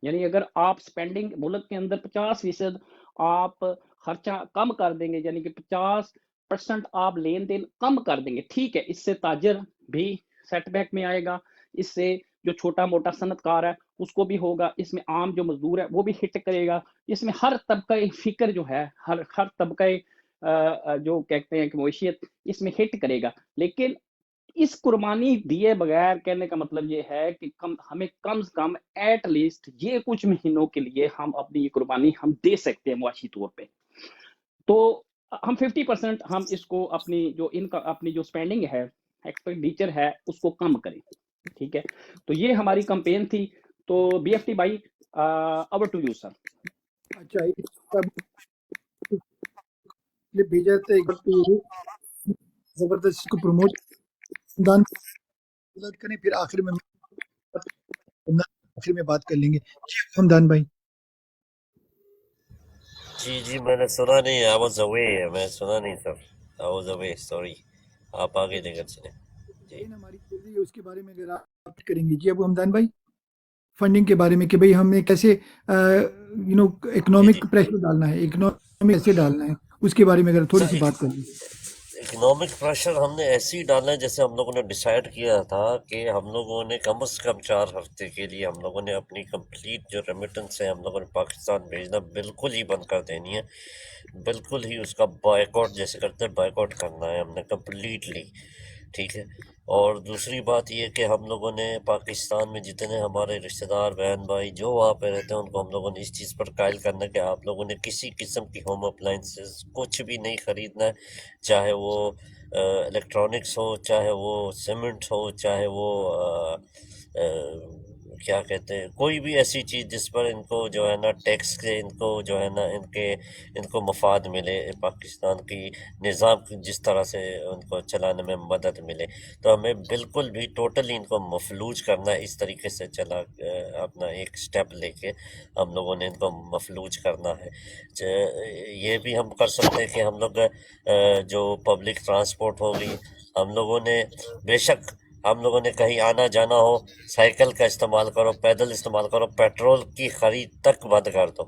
یعنی اگر آپ سپینڈنگ ملک کے اندر 50% آپ خرچہ کم کر دیں گے، یعنی کہ 50% آپ لین دین کم کر دیں گے، ٹھیک ہے، اس سے تاجر بھی سیٹ بیک میں آئے گا، اس سے جو چھوٹا موٹا صنعت کار ہے اس کو بھی ہوگا، اس میں عام جو مزدور ہے وہ بھی ہٹ کرے گا، اس میں ہر طبقہ فکر جو ہے، ہر طبقہ جو کہتے ہیں کہ معیشت، اس میں ہٹ کرے گا. لیکن اس قربانی دیے بغیر، کہنے کا مطلب یہ ہے کہ ہمیں کم سے کم ایٹ لیسٹ یہ کچھ مہینوں کے لیے ہم اپنی یہ قربانی ہم دے سکتے ہیں معاشی طور پہ. تو ہم 50% ہم اس کو اپنی جو سپینڈنگ ہے، ایکسپینڈیچر ہے، اس کو کم کریں. ٹھیک ہے، تو یہ ہماری کمپین تھی. تو بی ایف ٹی بھائی، اوور ٹو یو سر. اچھا، یہ بھیجا تھا ایک بار تو زبردست اس کو پروموٹ کریں، پھر آخر میں بات کر لیں گے. حمدان بھائی. جی میں نے سنا نہیں، I was away، میں سنا نہیں سر، I was away، sorry. آپ آگے لے کر چلیں. جی ہماری چل رہی ہے اس کے بارے میں اگر آپ کریں گے. جی ابو حمدان بھائی، فنڈنگ کے بارے میں کہ بھئی ہمیں کیسے اکنامک پریشر ڈالنا ہے، اکنامک کیسے ڈالنا ہے، اس کے بارے میں اگر تھوڑی سی بات کر لیں. اکنامک پریشر ہم نے ایسے ہی ڈالنا ہے جیسے ہم لوگوں نے ڈیسائیڈ کیا تھا کہ ہم لوگوں نے کم از کم 4 ہفتے کے لیے ہم لوگوں نے اپنی کمپلیٹ جو ریمیٹنس ہے ہم لوگوں نے پاکستان بھیجنا بالکل ہی بند کر دینی ہے، بالکل ہی اس کا بائیک آؤٹ جیسے کرتے ہیں بائیک آؤٹ کرنا ہے ہم نے کمپلیٹلی. ٹھیک ہے. اور دوسری بات یہ کہ ہم لوگوں نے پاکستان میں جتنے ہمارے رشتہ دار بہن بھائی جو وہاں پہ رہتے ہیں ان کو ہم لوگوں نے اس چیز پر قائل کرنا ہے کہ آپ لوگوں نے کسی قسم کی ہوم اپلائنسز کچھ بھی نہیں خریدنا ہے، چاہے وہ الیکٹرانکس ہو، چاہے وہ سیمنٹ ہو، چاہے وہ کیا کہتے ہیں کوئی بھی ایسی چیز جس پر ان کو جو ہے نا ٹیکس سے ان کو جو ہے نا ان کو مفاد ملے، پاکستان کی نظام جس طرح سے ان کو چلانے میں مدد ملے. تو ہمیں بالکل بھی ٹوٹلی ان کو مفلوج کرنا ہے. اس طریقے سے اپنا ایک سٹیپ لے کے ہم لوگوں نے ان کو مفلوج کرنا ہے. یہ بھی ہم کر سکتے ہیں کہ ہم لوگ جو پبلک ٹرانسپورٹ ہوگی، ہم لوگوں نے بے شک ہم لوگوں نے کہیں آنا جانا ہو، سائیکل کا استعمال کرو، پیدل استعمال کرو، پیٹرول کی خرید تک بند کر دو،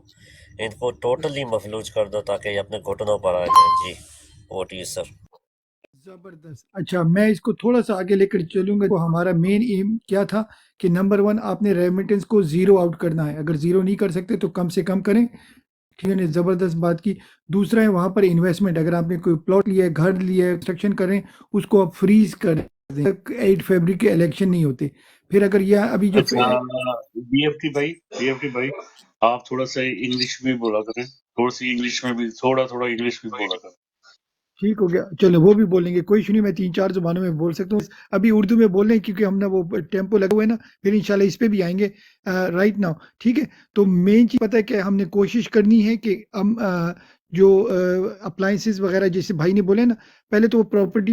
ان کو ٹوٹلی مفلوج کر دو تاکہ یہ اپنے گھٹنوں پر آ جائیں. جی ووٹ یو سر. زبردست. اچھا، میں اس کو تھوڑا سا آگے لے کر چلوں گا. تو ہمارا مین ایم کیا تھا کہ نمبر 1 آپ نے ریمیٹنس کو 0 آؤٹ کرنا ہے. اگر 0 نہیں کر سکتے تو کم سے کم کریں. ٹھیک ہے، زبردست بات کی. دوسرا ہے وہاں پر انویسٹمنٹ، اگر آپ نے کوئی پلاٹ لیا ہے، گھر لیا ہے، کنسٹرکشن کریں، اس کو آپ فریز کر دیں 8 فیبرک کے الیکشن نہیں ہوتے. پھر اگر یہ ابھی جو اچھا بی ایف ٹی بھائی آپ تھوڑا سا انگلش میں بولا کریں، تھوڑا انگلش میں بولا کریں. ٹھیک ہو گیا، چلو وہ بھی بولیں گے، کوئی ایشو نہیں. میں 3-4 زبانوں میں بول سکتا ہوں. ابھی اردو میں بول رہے ہیں کیونکہ ہم نے وہ ٹیمپو لگا ہوا ہے نا، پھر انشاءاللہ اس پہ بھی آئیں گے رائٹ ناؤ. ٹھیک ہے، تو مین چیز پتہ ہے کہ ہم نے کوشش کرنی ہے کہ ہم جو اپلائنسز وغیرہ جیسے بھائی نے بولے نا، پہلے تو وہ پراپرٹی